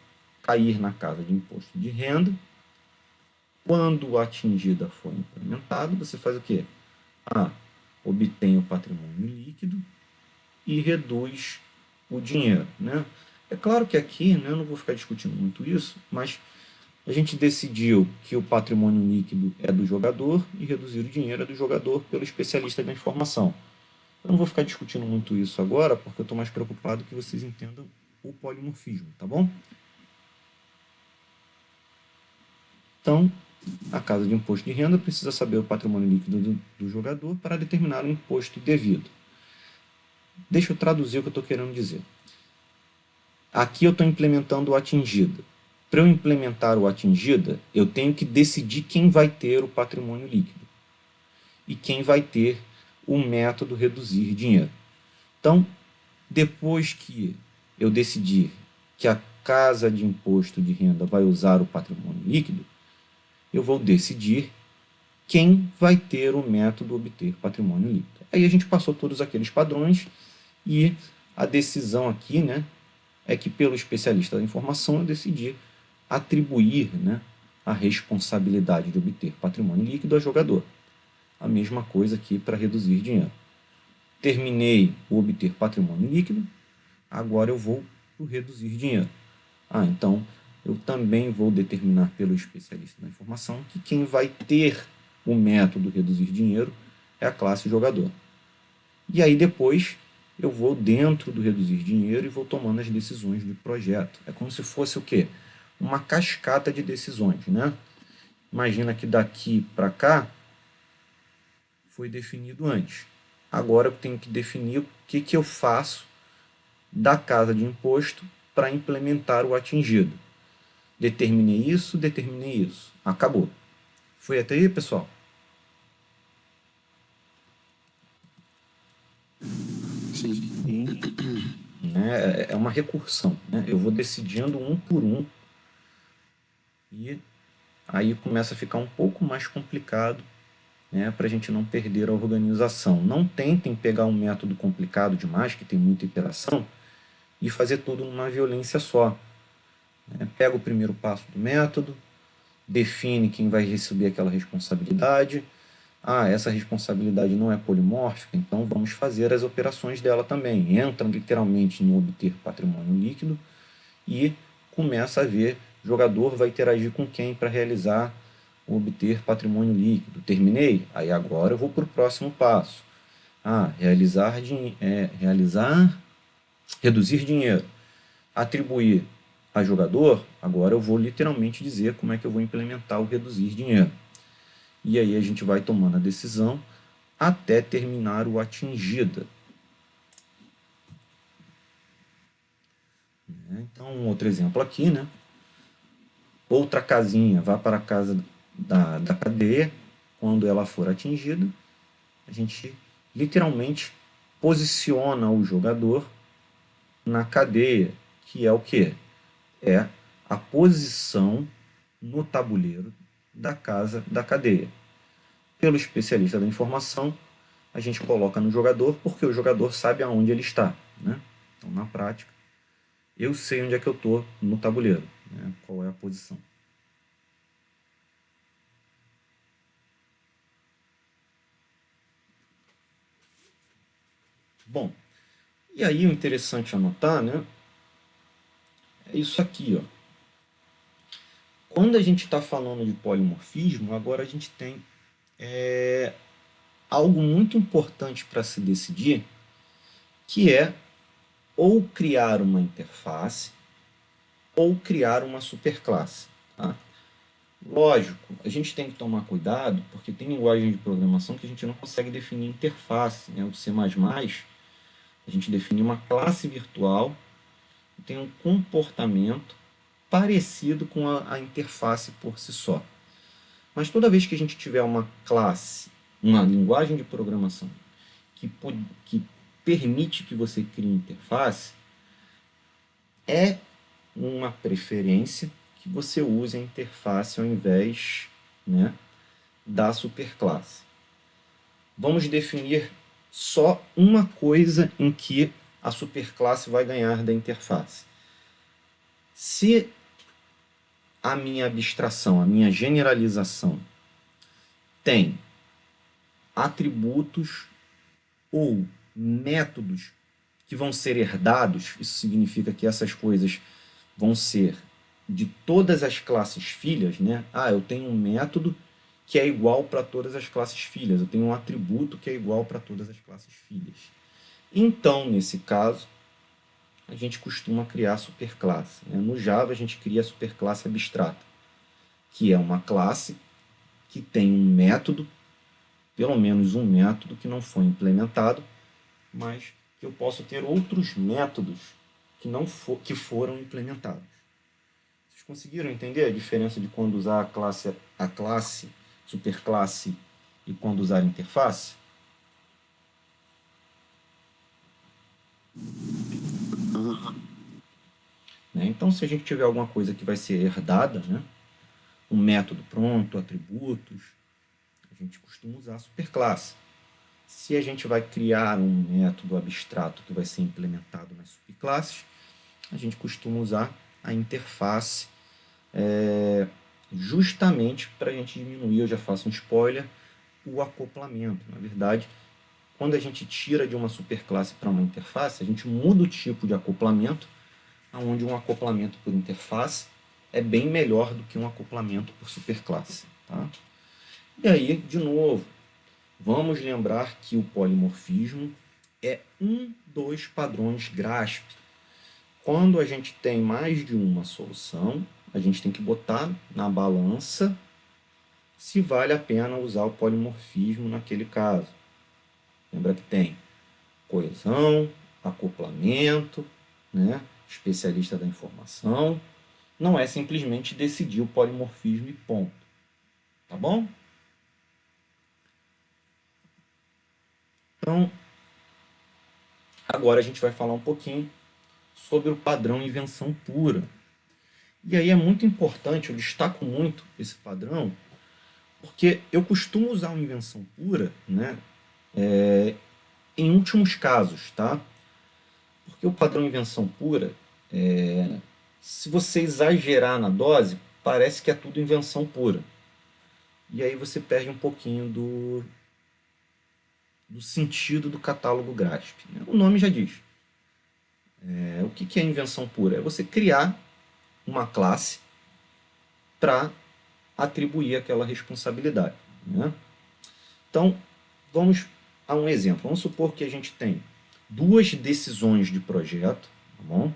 cair na casa de imposto de renda, quando a atingida for implementado, você faz o quê? Obtém o patrimônio líquido e reduz o dinheiro, né? É claro que aqui, né, eu não vou ficar discutindo muito isso, mas a gente decidiu que o patrimônio líquido é do jogador e reduzir o dinheiro é do jogador pelo especialista da informação. Eu não vou ficar discutindo muito isso agora, porque eu estou mais preocupado que vocês entendam o polimorfismo, tá bom? Então, a casa de imposto de renda precisa saber o patrimônio líquido do jogador para determinar o imposto devido. Deixa eu traduzir o que eu estou querendo dizer. Aqui eu estou implementando o atingida. Para eu implementar o atingida, eu tenho que decidir quem vai ter o patrimônio líquido e quem vai ter o método reduzir dinheiro. Então, depois que eu decidir que a casa de imposto de renda vai usar o patrimônio líquido, eu vou decidir quem vai ter o método obter patrimônio líquido. Aí a gente passou todos aqueles padrões e a decisão aqui, né, é que pelo especialista da informação eu decidi atribuir, né, a responsabilidade de obter patrimônio líquido ao jogador. A mesma coisa aqui para reduzir dinheiro. Terminei o obter patrimônio líquido, agora eu vou para o reduzir dinheiro. Então eu também vou determinar pelo especialista da informação que quem vai ter o método reduzir dinheiro é a classe jogador. E aí depois eu vou dentro do reduzir dinheiro e vou tomando as decisões do projeto. É como se fosse o quê? Uma cascata de decisões, né? Imagina que daqui para cá foi definido antes. Agora eu tenho que definir o que eu faço da casa de imposto para implementar o atingido. Determinei isso. Acabou. Foi até aí, pessoal? Sim. É uma recursão, né? Eu vou decidindo um por um e aí começa a ficar um pouco mais complicado, né, para a gente não perder a organização. Não tentem pegar um método complicado demais, que tem muita iteração, e fazer tudo numa violência só. Pega o primeiro passo do método, define quem vai receber aquela responsabilidade. Essa responsabilidade não é polimórfica, então vamos fazer as operações dela também. Entra literalmente no obter patrimônio líquido e começa a ver, o jogador vai interagir com quem para realizar o obter patrimônio líquido. Terminei? Aí agora eu vou para o próximo passo. Reduzir dinheiro. Atribuir a jogador, agora eu vou literalmente dizer como é que eu vou implementar o reduzir dinheiro. E aí a gente vai tomando a decisão até terminar o atingida. Então, um outro exemplo aqui, né? Outra casinha, vá para a casa da cadeia, quando ela for atingida, a gente literalmente posiciona o jogador na cadeia, que é o quê? É a posição no tabuleiro da casa da cadeia. Pelo especialista da informação, a gente coloca no jogador, porque o jogador sabe aonde ele está, né? Então, na prática, eu sei onde é que eu estou no tabuleiro, né? Qual é a posição. Bom, e aí o interessante anotar, né, é isso aqui, ó. Quando a gente está falando de polimorfismo, agora a gente tem algo muito importante para se decidir, que é ou criar uma interface ou criar uma superclasse. Tá? Lógico, a gente tem que tomar cuidado, porque tem linguagem de programação que a gente não consegue definir interface. Né? O C++, a gente define uma classe virtual que tem um comportamento parecido com a interface por si só. Mas toda vez que a gente tiver uma classe, uma linguagem de programação que permite que você crie interface, é uma preferência que você use a interface ao invés, né, da superclasse. Vamos definir só uma coisa em que a superclasse vai ganhar da interface. Se a minha abstração, a minha generalização tem atributos ou métodos que vão ser herdados, isso significa que essas coisas vão ser de todas as classes filhas, né? Eu tenho um método que é igual para todas as classes filhas, eu tenho um atributo que é igual para todas as classes filhas. Então, nesse caso, a gente costuma criar superclasse, né? No Java, a gente cria a superclasse abstrata, que é uma classe que tem um método, pelo menos um método que não foi implementado, mas que eu posso ter outros métodos que foram implementados. Vocês conseguiram entender a diferença de quando usar a classe, superclasse, e quando usar a interface? Né? Então, se a gente tiver alguma coisa que vai ser herdada, né? Um método pronto, atributos, a gente costuma usar a superclasse. Se a gente vai criar um método abstrato que vai ser implementado nas subclasses, a gente costuma usar a interface, justamente para a gente diminuir, eu já faço um spoiler, o acoplamento. Na verdade, quando a gente tira de uma superclasse para uma interface, a gente muda o tipo de acoplamento, onde um acoplamento por interface é bem melhor do que um acoplamento por superclasse. Tá? E aí, de novo, vamos lembrar que o polimorfismo é um dos padrões GRASP. Quando a gente tem mais de uma solução, a gente tem que botar na balança se vale a pena usar o polimorfismo naquele caso. Lembra que tem coesão, acoplamento, né? Especialista da informação. Não é simplesmente decidir o polimorfismo e ponto. Tá bom? Então, agora a gente vai falar um pouquinho sobre o padrão invenção pura. E aí é muito importante, eu destaco muito esse padrão, porque eu costumo usar uma invenção pura, né, em últimos casos, tá? Porque o padrão invenção pura, se você exagerar na dose, parece que é tudo invenção pura. E aí você perde um pouquinho do sentido do catálogo GRASP. Né? O nome já diz. O que é invenção pura? É você criar uma classe para atribuir aquela responsabilidade. Né? Então, vamos a um exemplo. Vamos supor que a gente tem duas decisões de projeto, tá bom?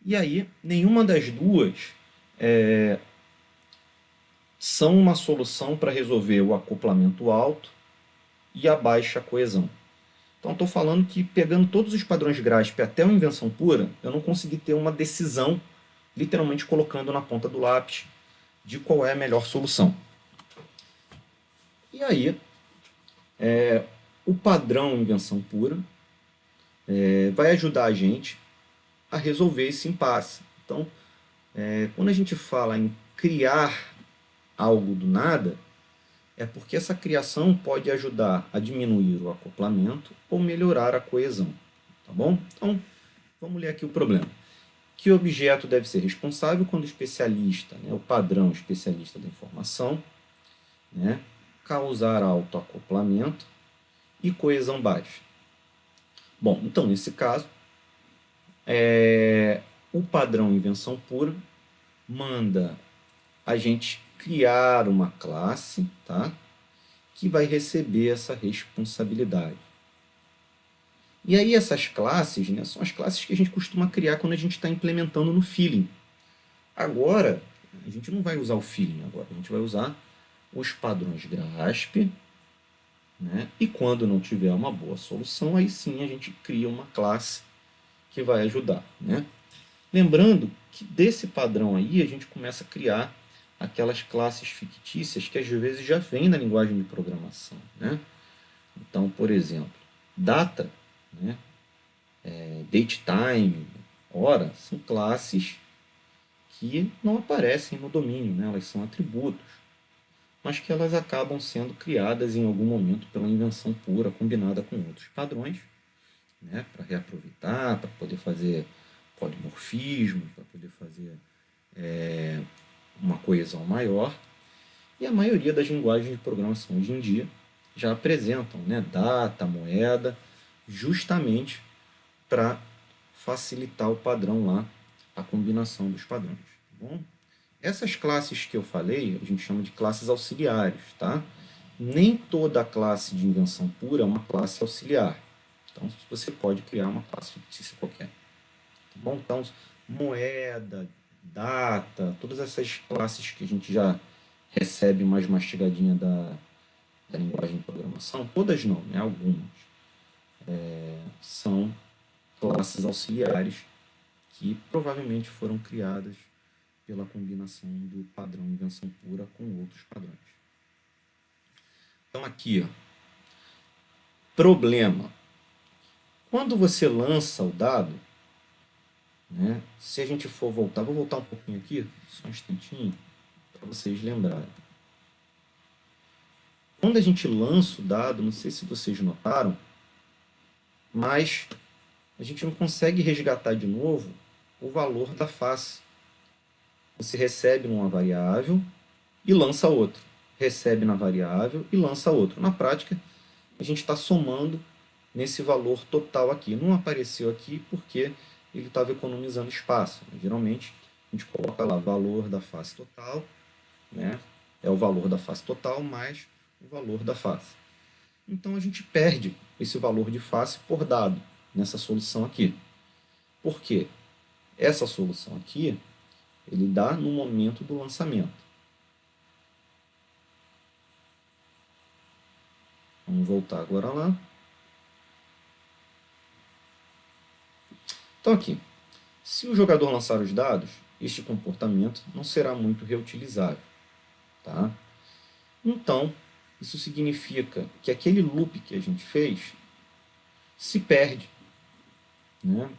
E aí, nenhuma das duas são uma solução para resolver o acoplamento alto e a baixa coesão. Então, estou falando que, pegando todos os padrões GRASP até uma invenção pura, eu não consegui ter uma decisão, literalmente colocando na ponta do lápis, de qual é a melhor solução. E aí, o padrão invenção pura vai ajudar a gente a resolver esse impasse. Então, quando a gente fala em criar algo do nada, é porque essa criação pode ajudar a diminuir o acoplamento ou melhorar a coesão. Tá bom? Então, vamos ler aqui o problema. Que objeto deve ser responsável quando o especialista, né, o padrão especialista da informação, né, causar alto acoplamento e coesão baixa? Bom, então, nesse caso, o padrão invenção pura manda a gente criar uma classe, tá, que vai receber essa responsabilidade. E aí essas classes, né, são as classes que a gente costuma criar quando a gente está implementando no feeling. Agora, a gente não vai usar o feeling agora, a gente vai usar os padrões GRASP, né, e quando não tiver uma boa solução, aí sim a gente cria uma classe que vai ajudar. Né? Lembrando que desse padrão aí a gente começa a criar aquelas classes fictícias que às vezes já vêm na linguagem de programação. Né? Então, por exemplo, data, né? Datetime, hora, são classes que não aparecem no domínio, né? Elas são atributos, mas que elas acabam sendo criadas em algum momento pela invenção pura, combinada com outros padrões, né? Para reaproveitar, para poder fazer polimorfismo, para poder fazer uma coesão maior. E a maioria das linguagens de programação hoje em dia já apresentam, né, data, moeda, justamente para facilitar o padrão lá, a combinação dos padrões. Tá bom? Essas classes que eu falei, a gente chama de classes auxiliares. Tá? Nem toda classe de invenção pura é uma classe auxiliar. Então, você pode criar uma classe fictícia qualquer. Tá bom? Então, moeda, data, todas essas classes que a gente já recebe mais mastigadinha da linguagem de programação, todas não, né? Algumas, são classes auxiliares que provavelmente foram criadas pela combinação do padrão invenção pura com outros padrões. Então aqui, ó, problema. Quando você lança o dado, né, se a gente for voltar, vou voltar um pouquinho aqui, só um instantinho, para vocês lembrarem. Quando a gente lança o dado, não sei se vocês notaram, mas a gente não consegue resgatar de novo o valor da face. Você recebe uma variável e lança outra. Recebe na variável e lança outro. Na prática, a gente está somando nesse valor total aqui. Não apareceu aqui porque ele estava economizando espaço. Geralmente, a gente coloca lá valor da face total, né? É o valor da face total mais o valor da face. Então, a gente perde esse valor de face por dado nessa solução aqui. Por quê? Essa solução aqui, ele dá no momento do lançamento. Vamos voltar agora lá. Então aqui, se o jogador lançar os dados, este comportamento não será muito reutilizável. Tá? Então, isso significa que aquele loop que a gente fez se perde. Né?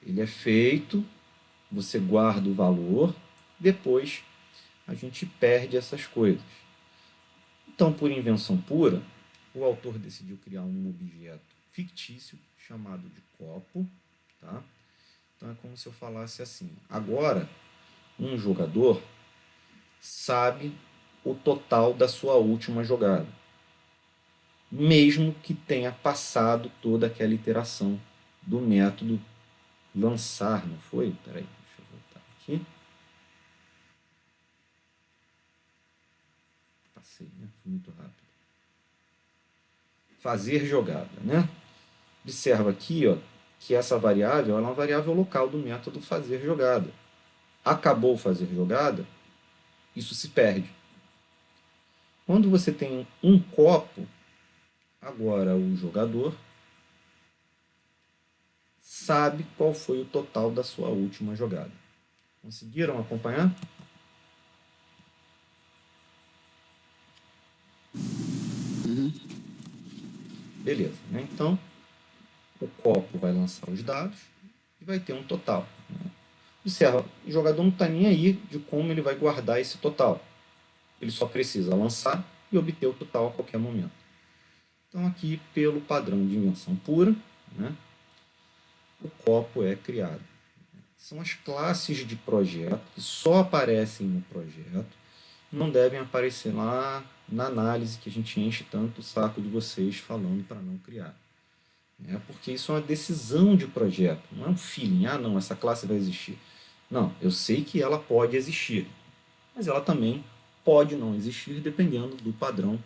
Ele é feito, você guarda o valor, depois a gente perde essas coisas. Então, por invenção pura, o autor decidiu criar um objeto fictício chamado de copo. Tá? Então é como se eu falasse assim: agora, um jogador sabe o total da sua última jogada, mesmo que tenha passado toda aquela iteração do método lançar, não foi? Espera aí, deixa eu voltar aqui. Passei, né? Fui muito rápido. Fazer jogada, né? Observa aqui, ó, que essa variável é uma variável local do método fazer jogada. Acabou fazer jogada, isso se perde. Quando você tem um copo, agora o jogador sabe qual foi o total da sua última jogada. Conseguiram acompanhar? Beleza, né? Então, o copo vai lançar os dados e vai ter um total. Né? Observa, o jogador não está nem aí de como ele vai guardar esse total. Ele só precisa lançar e obter o total a qualquer momento. Então, aqui, pelo padrão de invenção pura, né, o copo é criado. São as classes de projeto que só aparecem no projeto, não devem aparecer lá na análise que a gente enche tanto o saco de vocês falando para não criar. Porque isso é uma decisão de projeto, não é um feeling, ah não, essa classe vai existir. Não, eu sei que ela pode existir, mas ela também pode não existir dependendo do padrão,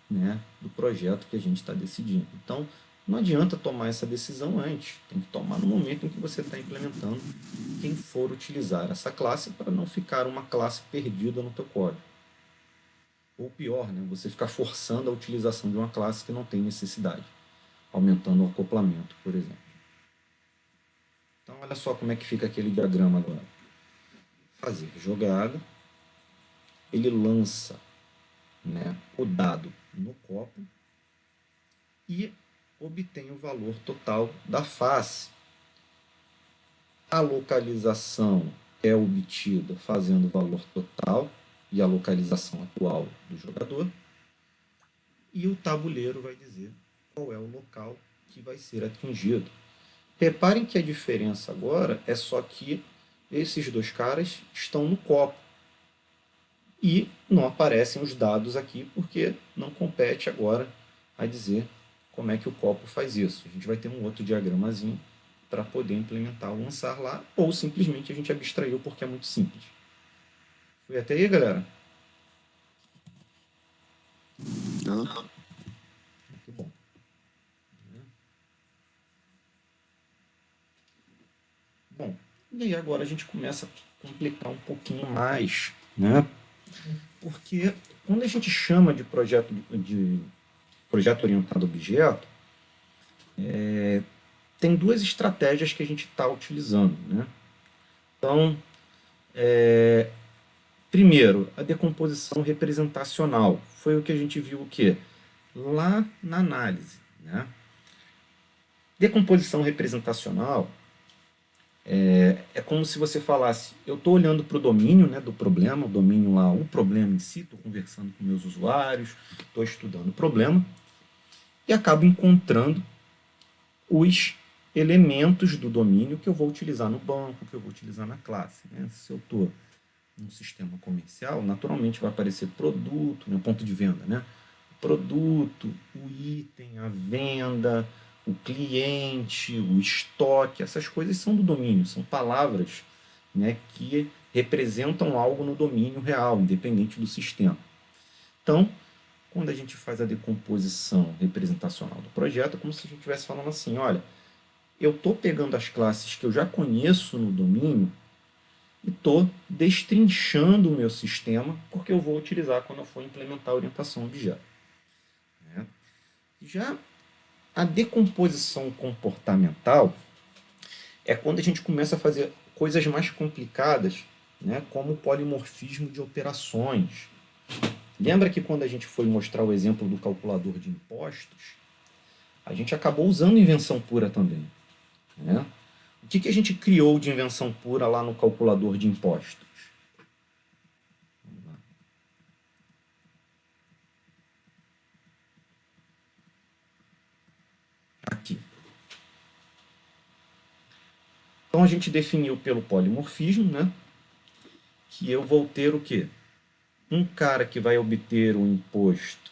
né, do projeto que a gente está decidindo. Então, não adianta tomar essa decisão antes, tem que tomar no momento em que você está implementando quem for utilizar essa classe para não ficar uma classe perdida no teu código. Ou pior, né, você ficar forçando a utilização de uma classe que não tem necessidade, aumentando o acoplamento, por exemplo. Então, olha só como é que fica aquele diagrama agora. Fazer jogada, ele lança, né, o dado no copo e obtém o valor total da face. A localização é obtida fazendo o valor total e a localização atual do jogador, e o tabuleiro vai dizer qual é o local que vai ser atingido. Reparem que a diferença agora é só que esses dois caras estão no copo e não aparecem os dados aqui porque não compete agora a dizer como é que o copo faz isso. A gente vai ter um outro diagramazinho para poder implementar o lançar lá, ou simplesmente a gente abstraiu porque é muito simples. Foi até aí, galera? Não. Muito bom. Bom, e aí agora a gente começa a complicar um pouquinho mais, né? Porque quando a gente chama de projeto orientado a objeto, tem duas estratégias que a gente está utilizando, né? Então, primeiro, a decomposição representacional. Foi o que a gente viu o quê? Lá na análise, né? Decomposição representacional é como se você falasse, eu estou olhando para o domínio, né, do problema, o domínio lá, o problema em si, estou conversando com meus usuários, estou estudando o problema, e acabo encontrando os elementos do domínio que eu vou utilizar no banco, que eu vou utilizar na classe. Né? Se eu estou num sistema comercial, naturalmente vai aparecer produto, né, ponto de venda, né? O produto, o item, a venda, o cliente, o estoque, essas coisas são do domínio, são palavras, né, que representam algo no domínio real, independente do sistema. Então, quando a gente faz a decomposição representacional do projeto, é como se a gente estivesse falando assim, olha, eu estou pegando as classes que eu já conheço no domínio e estou destrinchando o meu sistema, porque eu vou utilizar quando eu for implementar a orientação objeto. Né? Já a decomposição comportamental é quando a gente começa a fazer coisas mais complicadas, né, como o polimorfismo de operações. Lembra que quando a gente foi mostrar o exemplo do calculador de impostos, a gente acabou usando invenção pura também. Né? O que a gente criou de invenção pura lá no calculador de impostos? Aqui. Então a gente definiu pelo polimorfismo, né, que eu vou ter o quê? Um cara que vai obter o imposto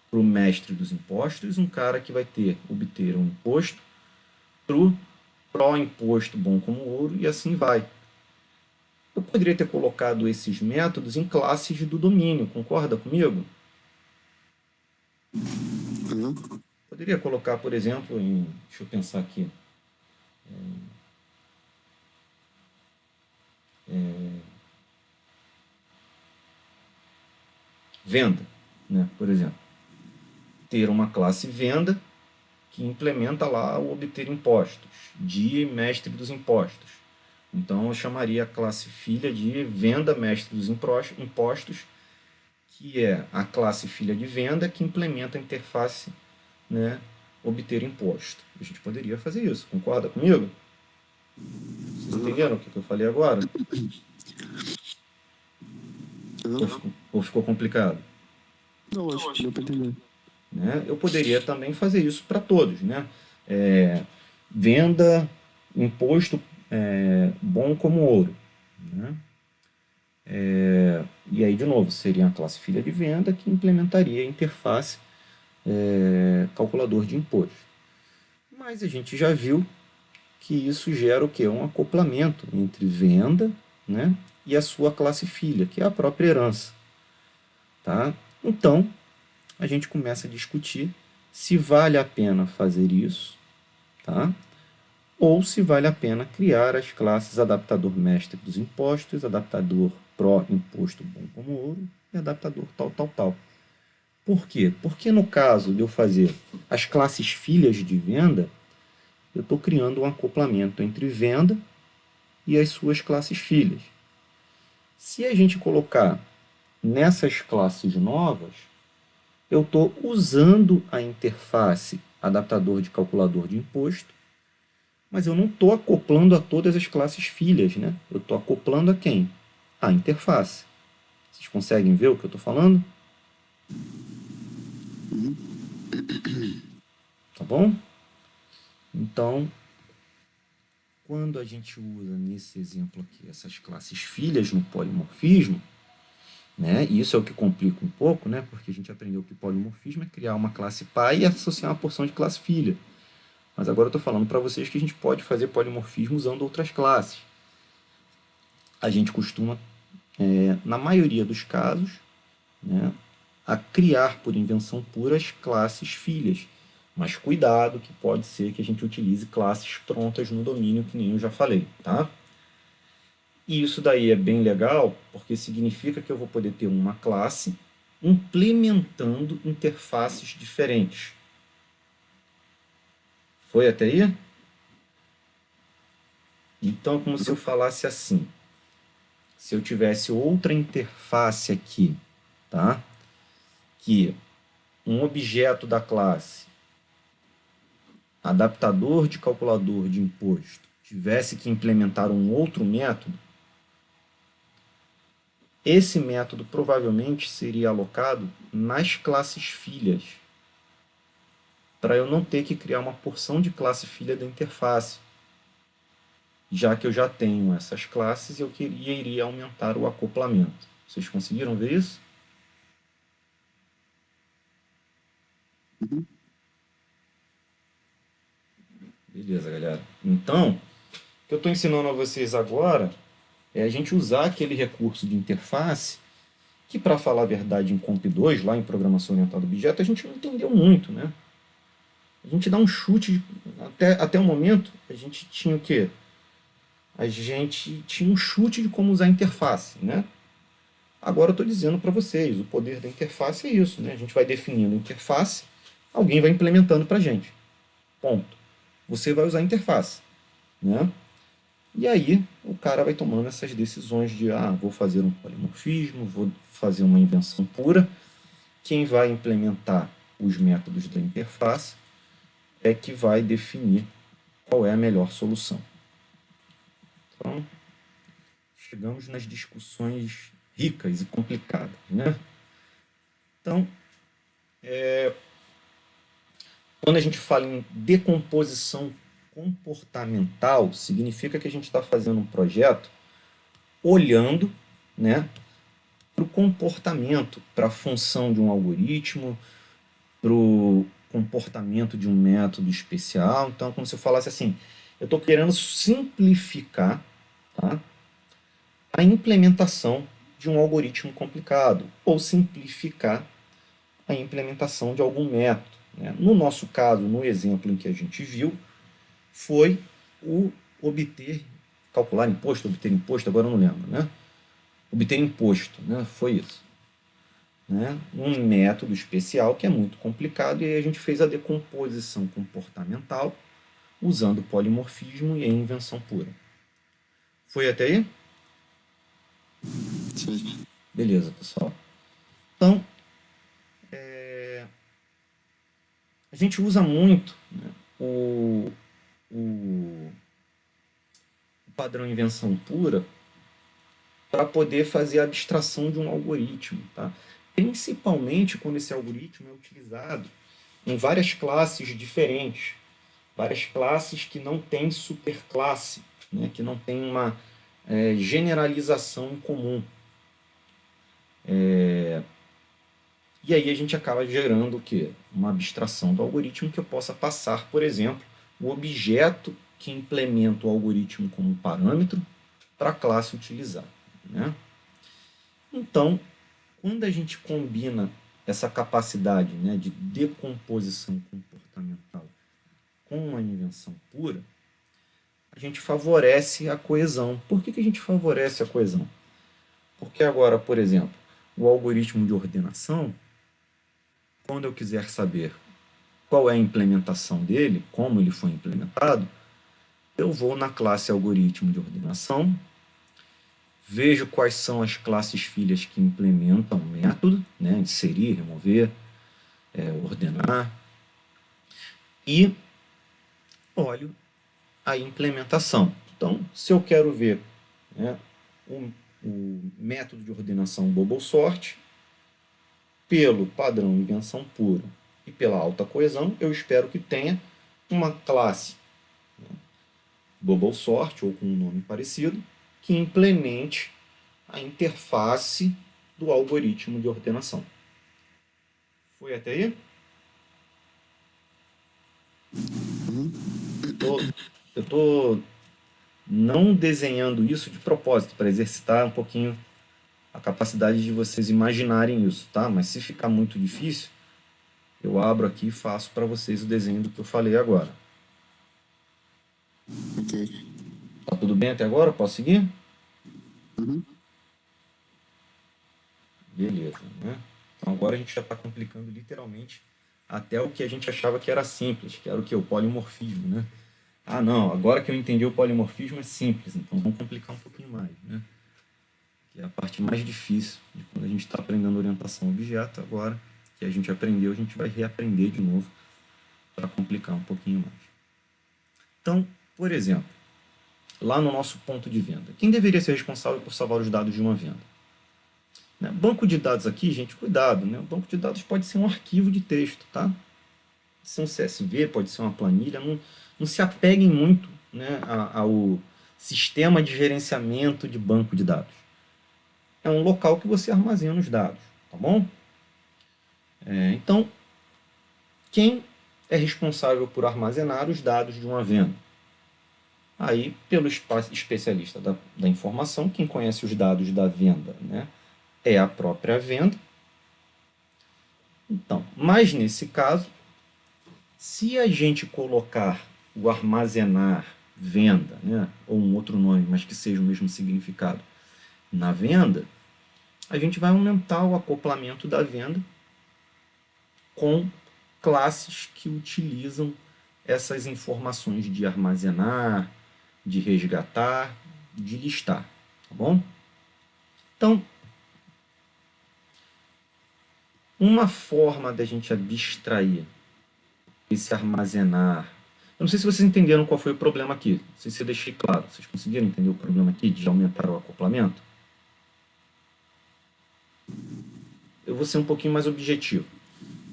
para o mestre dos impostos, um cara que vai obter um imposto para o pró-imposto bom como ouro, e assim vai. Eu poderia ter colocado esses métodos em classes do domínio, concorda comigo? Uhum. Poderia colocar, por exemplo, deixa eu pensar aqui, venda, né, por exemplo. Ter uma classe venda que implementa lá o obter impostos, de mestre dos impostos. Então eu chamaria a classe filha de venda mestre dos impostos, que é a classe filha de venda que implementa a interface, né, obter imposto. A gente poderia fazer isso, concorda comigo? Vocês entenderam o que eu falei agora? Ou ficou complicado? Não, acho que deu para entender. Né? Eu poderia também fazer isso para todos. Né? Venda, imposto bom como ouro. Né? E aí, de novo, seria a classe filha de venda que implementaria a interface calculador de imposto. Mas a gente já viu que isso gera o quê? Um acoplamento entre venda, né, e a sua classe filha, que é a própria herança. Tá? Então, a gente começa a discutir se vale a pena fazer isso, tá? Ou se vale a pena criar as classes adaptador mestre dos impostos, adaptador pró imposto bom como ouro e adaptador tal, tal, tal. Por quê? Porque no caso de eu fazer as classes filhas de venda, eu estou criando um acoplamento entre venda e as suas classes filhas. Se a gente colocar nessas classes novas, eu estou usando a interface adaptador de calculador de imposto Mas eu não estou acoplando a todas as classes filhas, né? Eu estou acoplando a quem? A interface. Vocês conseguem ver o que eu estou falando? Tá bom? Então, quando a gente usa nesse exemplo aqui essas classes filhas no polimorfismo, né? E isso é o que complica um pouco, né? Porque a gente aprendeu que polimorfismo é criar uma classe pai e associar uma porção de classe filha. Mas agora eu estou falando para vocês que a gente pode fazer polimorfismo usando outras classes. A gente costuma, na maioria dos casos, né, a criar por invenção pura as classes filhas. Mas cuidado, que pode ser que a gente utilize classes prontas no domínio, que nem eu já falei, tá? E isso daí é bem legal, porque significa que eu vou poder ter uma classe implementando interfaces diferentes. Foi até aí? Então é como se eu falasse assim. Se eu tivesse outra interface aqui, tá? Que um objeto da classe adaptador de calculador de imposto tivesse que implementar um outro método, esse método provavelmente seria alocado nas classes filhas, para eu não ter que criar uma porção de classe filha da interface, já que eu já tenho essas classes, eu iria aumentar o acoplamento. Vocês conseguiram ver isso? Uhum. Beleza, galera. Então, o que eu estou ensinando a vocês agora é a gente usar aquele recurso de interface que, para falar a verdade, em Comp 2, lá em Programação Orientada a Objeto, a gente não entendeu muito, né? A gente dá um chute, até o momento, a gente tinha o quê? A gente tinha um chute de como usar a interface, né? Agora eu estou dizendo para vocês, o poder da interface é isso, né? A gente vai definindo a interface, alguém vai implementando para a gente. Ponto. Você vai usar a interface, né? E aí o cara vai tomando essas decisões de, vou fazer um polimorfismo, vou fazer uma invenção pura. Quem vai implementar os métodos da interface é que vai definir qual é a melhor solução. Então, chegamos nas discussões ricas e complicadas, né? Então, quando a gente fala em decomposição comportamental, significa que a gente está fazendo um projeto olhando, né, para o comportamento, para a função de um algoritmo, para o comportamento de um método especial. Então, como se eu falasse assim, eu estou querendo simplificar, tá, a implementação de um algoritmo complicado, ou simplificar a implementação de algum método, né? No nosso caso, no exemplo em que a gente viu, foi o calcular imposto, obter imposto, agora eu não lembro, né? Obter imposto, né? Foi isso. Né? Um método especial que é muito complicado, e aí a gente fez a decomposição comportamental usando polimorfismo e a invenção pura. Foi até aí? Sim. Beleza, pessoal. Então, a gente usa muito, né, o padrão invenção pura para poder fazer a abstração de um algoritmo, tá? Principalmente quando esse algoritmo é utilizado em várias classes diferentes, várias classes que não têm superclasse, né? Que não tem uma generalização em comum. E aí a gente acaba gerando o quê? Uma abstração do algoritmo que eu possa passar, por exemplo, o objeto que implementa o algoritmo como parâmetro para a classe utilizar, né? Então, quando a gente combina essa capacidade, né, de decomposição comportamental com a invenção pura, a gente favorece a coesão. Por que a gente favorece a coesão? Porque agora, por exemplo, o algoritmo de ordenação, quando eu quiser saber qual é a implementação dele, como ele foi implementado, eu vou na classe algoritmo de ordenação, vejo quais são as classes filhas que implementam o método, né, inserir, remover, ordenar, e olho a implementação. Então, se eu quero ver, né, o método de ordenação bubble sort, pelo padrão invenção pura e pela alta coesão, eu espero que tenha uma classe, né, bubble sort, ou com um nome parecido, que implemente a interface do algoritmo de ordenação. Foi até aí? Eu estou não desenhando isso de propósito, para exercitar um pouquinho a capacidade de vocês imaginarem isso, tá? Mas se ficar muito difícil, eu abro aqui e faço para vocês o desenho do que eu falei agora. Ok. Tá tudo bem até agora? Posso seguir? Uhum. Beleza, né? Então agora a gente já está complicando literalmente até o que a gente achava que era simples, que era o que? O polimorfismo, né? Ah, não, agora que eu entendi o polimorfismo é simples, então vamos complicar um pouquinho mais, né? Que é a parte mais difícil de quando a gente está aprendendo orientação a objeto. Agora que a gente aprendeu, a gente vai reaprender de novo para complicar um pouquinho mais. Então, por exemplo, lá no nosso ponto de venda, quem deveria ser responsável por salvar os dados de uma venda? Né? Banco de dados aqui, gente, cuidado, né? O banco de dados pode ser um arquivo de texto, tá? Pode ser um CSV, pode ser uma planilha, não se apeguem muito, né, ao sistema de gerenciamento de banco de dados. É um local que você armazena os dados, tá bom? Então, quem é responsável por armazenar os dados de uma venda? Aí, pelo especialista da informação, quem conhece os dados da venda, né, é a própria venda. Então, mas nesse caso, se a gente colocar o armazenar venda, né, ou um outro nome, mas que seja o mesmo significado, na venda, a gente vai aumentar o acoplamento da venda com classes que utilizam essas informações de armazenar, de resgatar, de listar, tá bom? Então, uma forma da gente abstrair esse armazenar... Eu não sei se vocês entenderam qual foi o problema aqui. Não sei se eu deixei claro. Vocês conseguiram entender o problema aqui de aumentar o acoplamento? Eu vou ser um pouquinho mais objetivo.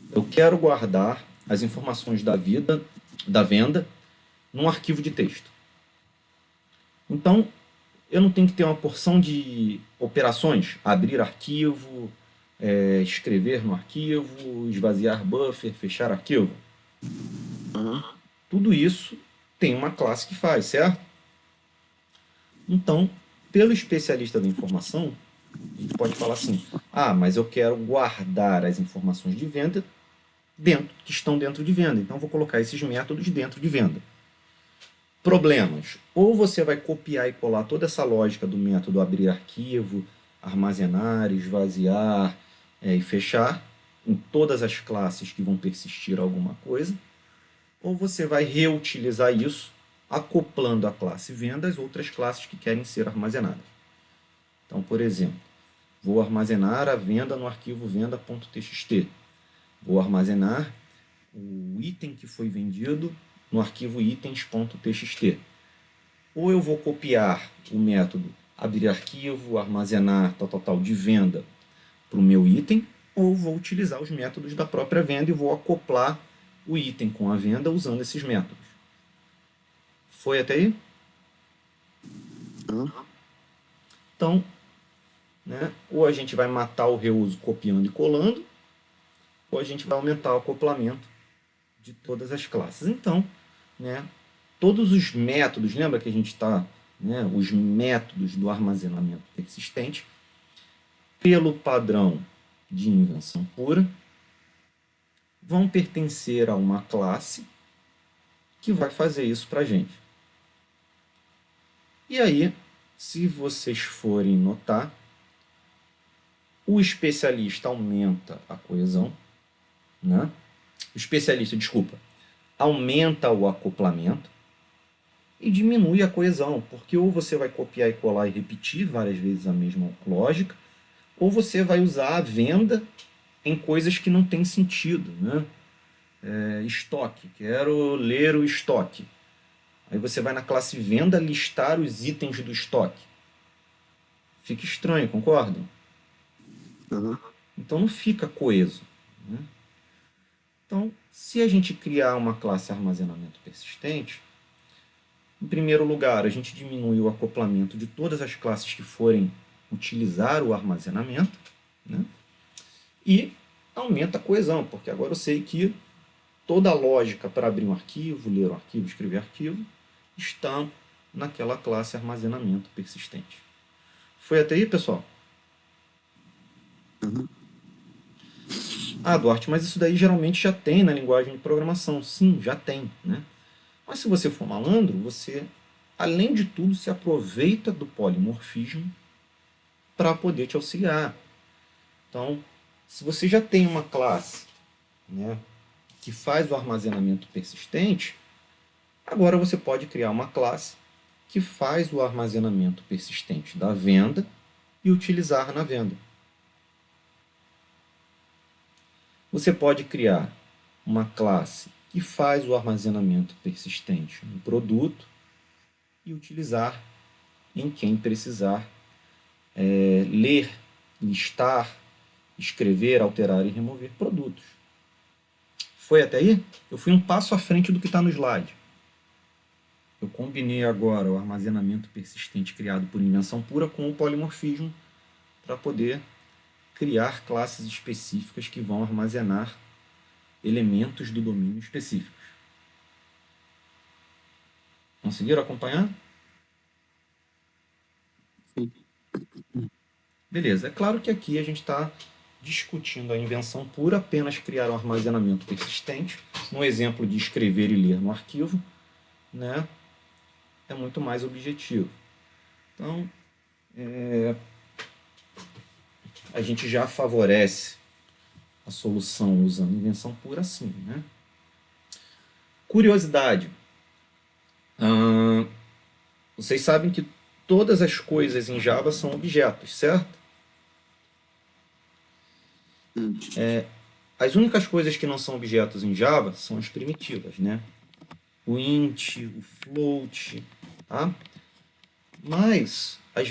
Eu quero guardar as informações da venda, num arquivo de texto. Então, eu não tenho que ter uma porção de operações, abrir arquivo, escrever no arquivo, esvaziar buffer, fechar arquivo. Uhum. Tudo isso tem uma classe que faz, certo? Então, pelo especialista da informação, a gente pode falar assim, mas eu quero guardar as informações de venda que estão dentro de venda. Então, eu vou colocar esses métodos dentro de venda. Problemas. Ou você vai copiar e colar toda essa lógica do método abrir arquivo, armazenar, esvaziar e fechar em todas as classes que vão persistir alguma coisa. Ou você vai reutilizar isso acoplando a classe venda às outras classes que querem ser armazenadas. Então, por exemplo, vou armazenar a venda no arquivo venda.txt. Vou armazenar o item que foi vendido no arquivo itens.txt. Ou eu vou copiar o método abrir arquivo, armazenar tal de venda para o meu item, ou vou utilizar os métodos da própria venda e vou acoplar o item com a venda usando esses métodos. Foi até aí? Uhum. Então, né, ou a gente vai matar o reuso copiando e colando, ou a gente vai aumentar o acoplamento de todas as classes. Então, né, todos os métodos, lembra que a gente está, né, os métodos do armazenamento persistente, pelo padrão de invenção pura, vão pertencer a uma classe que vai fazer isso para a gente. E aí, se vocês forem notar, o especialista aumenta a coesão, né? O especialista, desculpa, aumenta o acoplamento e diminui a coesão, porque ou você vai copiar e colar e repetir várias vezes a mesma lógica, ou você vai usar a venda em coisas que não têm sentido, né? Estoque, quero ler o estoque. Aí você vai na classe venda listar os itens do estoque. Fica estranho, concordam? Uhum. Então não fica coeso, né? Então, se a gente criar uma classe armazenamento persistente, em primeiro lugar, a gente diminui o acoplamento de todas as classes que forem utilizar o armazenamento, né? E aumenta a coesão, porque agora eu sei que toda a lógica para abrir um arquivo, ler um arquivo, escrever arquivo, está naquela classe armazenamento persistente. Foi até aí, pessoal? Uhum. Ah, Duarte, mas isso daí geralmente já tem na linguagem de programação. Sim, já tem, né? Mas se você for malandro, você, além de tudo, se aproveita do polimorfismo para poder te auxiliar. Então, se você já tem uma classe, né, que faz o armazenamento persistente, agora você pode criar uma classe que faz o armazenamento persistente da venda e utilizar na venda. Você pode criar uma classe que faz o armazenamento persistente no produto e utilizar em quem precisar ler, listar, escrever, alterar e remover produtos. Foi até aí? Eu fui um passo à frente do que está no slide. Eu combinei agora o armazenamento persistente criado por invenção pura com o polimorfismo para poder criar classes específicas que vão armazenar elementos do domínio específicos. Conseguiram acompanhar? Sim. Beleza. É claro que aqui a gente está discutindo a invenção pura, apenas criar um armazenamento persistente. No exemplo de escrever e ler no arquivo, né, é muito mais objetivo. Então, a gente já favorece a solução usando invenção pura assim, né? Curiosidade. Vocês sabem que todas as coisas em Java são objetos, certo? Hum. As únicas coisas que não são objetos em Java são as primitivas, né? O int, o float, tá? Mas as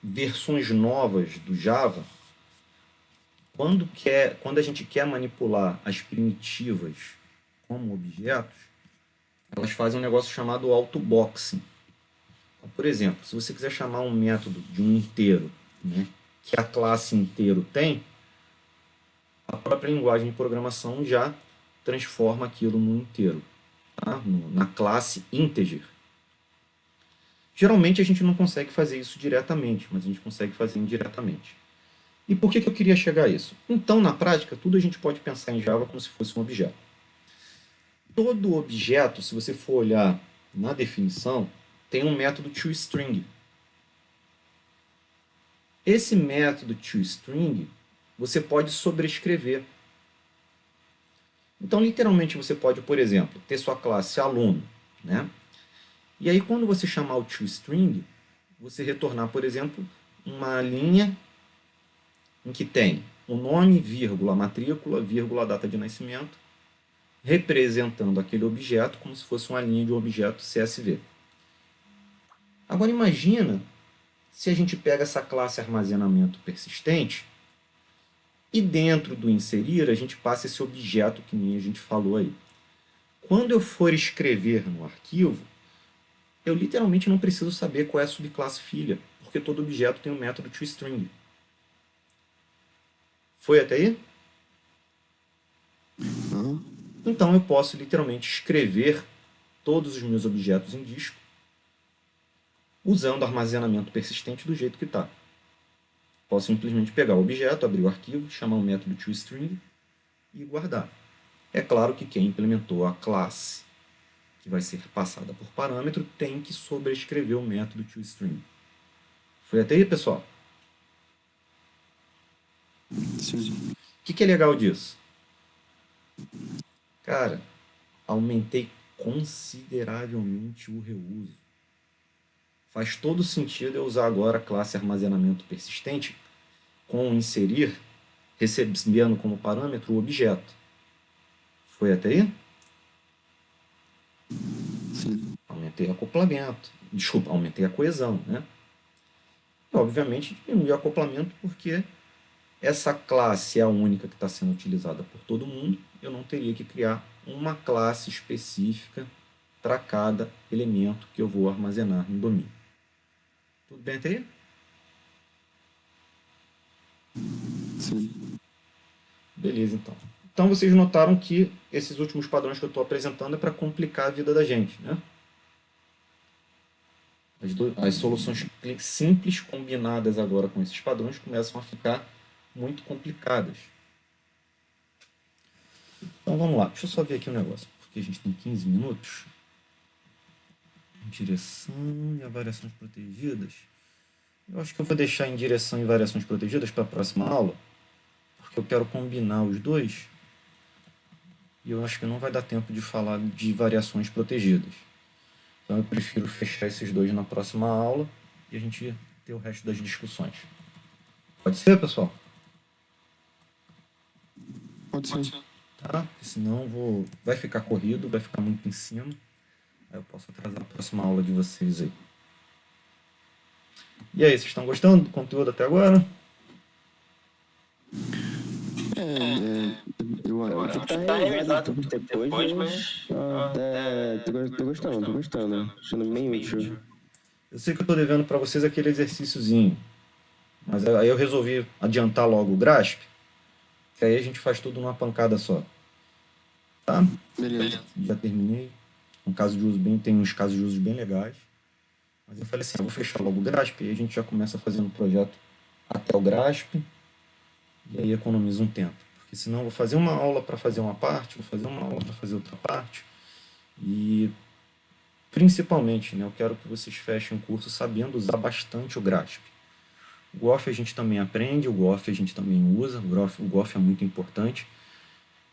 versões novas do Java, quando a gente quer manipular as primitivas como objetos, elas fazem um negócio chamado autoboxing. Então, por exemplo, se você quiser chamar um método de um inteiro, né, que a classe inteiro tem, a própria linguagem de programação já transforma aquilo num inteiro, tá? Na classe integer. Geralmente a gente não consegue fazer isso diretamente, mas a gente consegue fazer indiretamente. E por que eu queria chegar a isso? Então, na prática, tudo a gente pode pensar em Java como se fosse um objeto. Todo objeto, se você for olhar na definição, tem um método toString. Esse método toString você pode sobrescrever. Então, literalmente, você pode, por exemplo, ter sua classe aluno, né? E aí, quando você chamar o toString, você retornar, por exemplo, uma linha em que tem o nome, vírgula, a matrícula, vírgula, a data de nascimento, representando aquele objeto como se fosse uma linha de um objeto CSV. Agora imagina se a gente pega essa classe armazenamento persistente e dentro do inserir a gente passa esse objeto que nem a gente falou aí. Quando eu for escrever no arquivo, eu literalmente não preciso saber qual é a subclasse filha, porque todo objeto tem um método toString. Foi até aí? Uhum. Então eu posso literalmente escrever todos os meus objetos em disco usando armazenamento persistente do jeito que está. Posso simplesmente pegar o objeto, abrir o arquivo, chamar o método toString e guardar. É claro que quem implementou a classe que vai ser passada por parâmetro tem que sobrescrever o método toString. Foi até aí, pessoal? Sim. O que é legal disso? Cara, aumentei consideravelmente o reuso. Faz todo sentido eu usar agora a classe armazenamento persistente com inserir, recebendo como parâmetro o objeto. Foi até aí? Sim. Aumentei aumentei acoplamento. Desculpa, aumentei a coesão, né? E, obviamente, diminui o acoplamento porque essa classe é a única que está sendo utilizada por todo mundo. Eu não teria que criar uma classe específica para cada elemento que eu vou armazenar no domínio. Tudo bem até aí? Sim. Beleza, então. Então vocês notaram que esses últimos padrões que eu estou apresentando é para complicar a vida da gente, né? As soluções simples combinadas agora com esses padrões começam a ficar muito complicadas. Então vamos lá, deixa eu só ver aqui um negócio, porque a gente tem 15 minutos. Direção e variações protegidas. Eu acho que eu vou deixar em direção e variações protegidas para a próxima aula, porque eu quero combinar os dois. E eu acho que não vai dar tempo de falar de variações protegidas. Então eu prefiro fechar esses dois na próxima aula e a gente ter o resto das discussões. Pode ser, pessoal? Pode ser. Tá? Porque senão vai ficar corrido, vai ficar muito em cima. Aí eu posso atrasar a próxima aula de vocês aí. E aí, vocês estão gostando do conteúdo até agora? Eu vou ter que dar revisado depois, mas tô gostando. Achando bem útil. Eu sei que eu estou devendo para vocês aquele exercíciozinho, mas aí eu resolvi adiantar logo o GRASP, que aí a gente faz tudo numa pancada só. Tá? Beleza. Já terminei. Tem uns casos de uso bem legais. Mas eu falei assim, eu vou fechar logo o GRASP, e aí a gente já começa fazendo o projeto até o GRASP, e aí economiza um tempo. Porque senão eu vou fazer uma aula para fazer uma parte, vou fazer uma aula para fazer outra parte, e principalmente, né, eu quero que vocês fechem o curso sabendo usar bastante o GRASP. O GOF a gente também aprende, o GOF a gente também usa, o GOF é muito importante,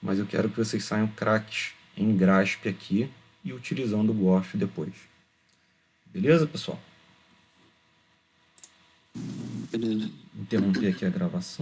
mas eu quero que vocês saiam craques em GRASP aqui e utilizando o GOF depois. Beleza, pessoal? Beleza. Interromper aqui a gravação.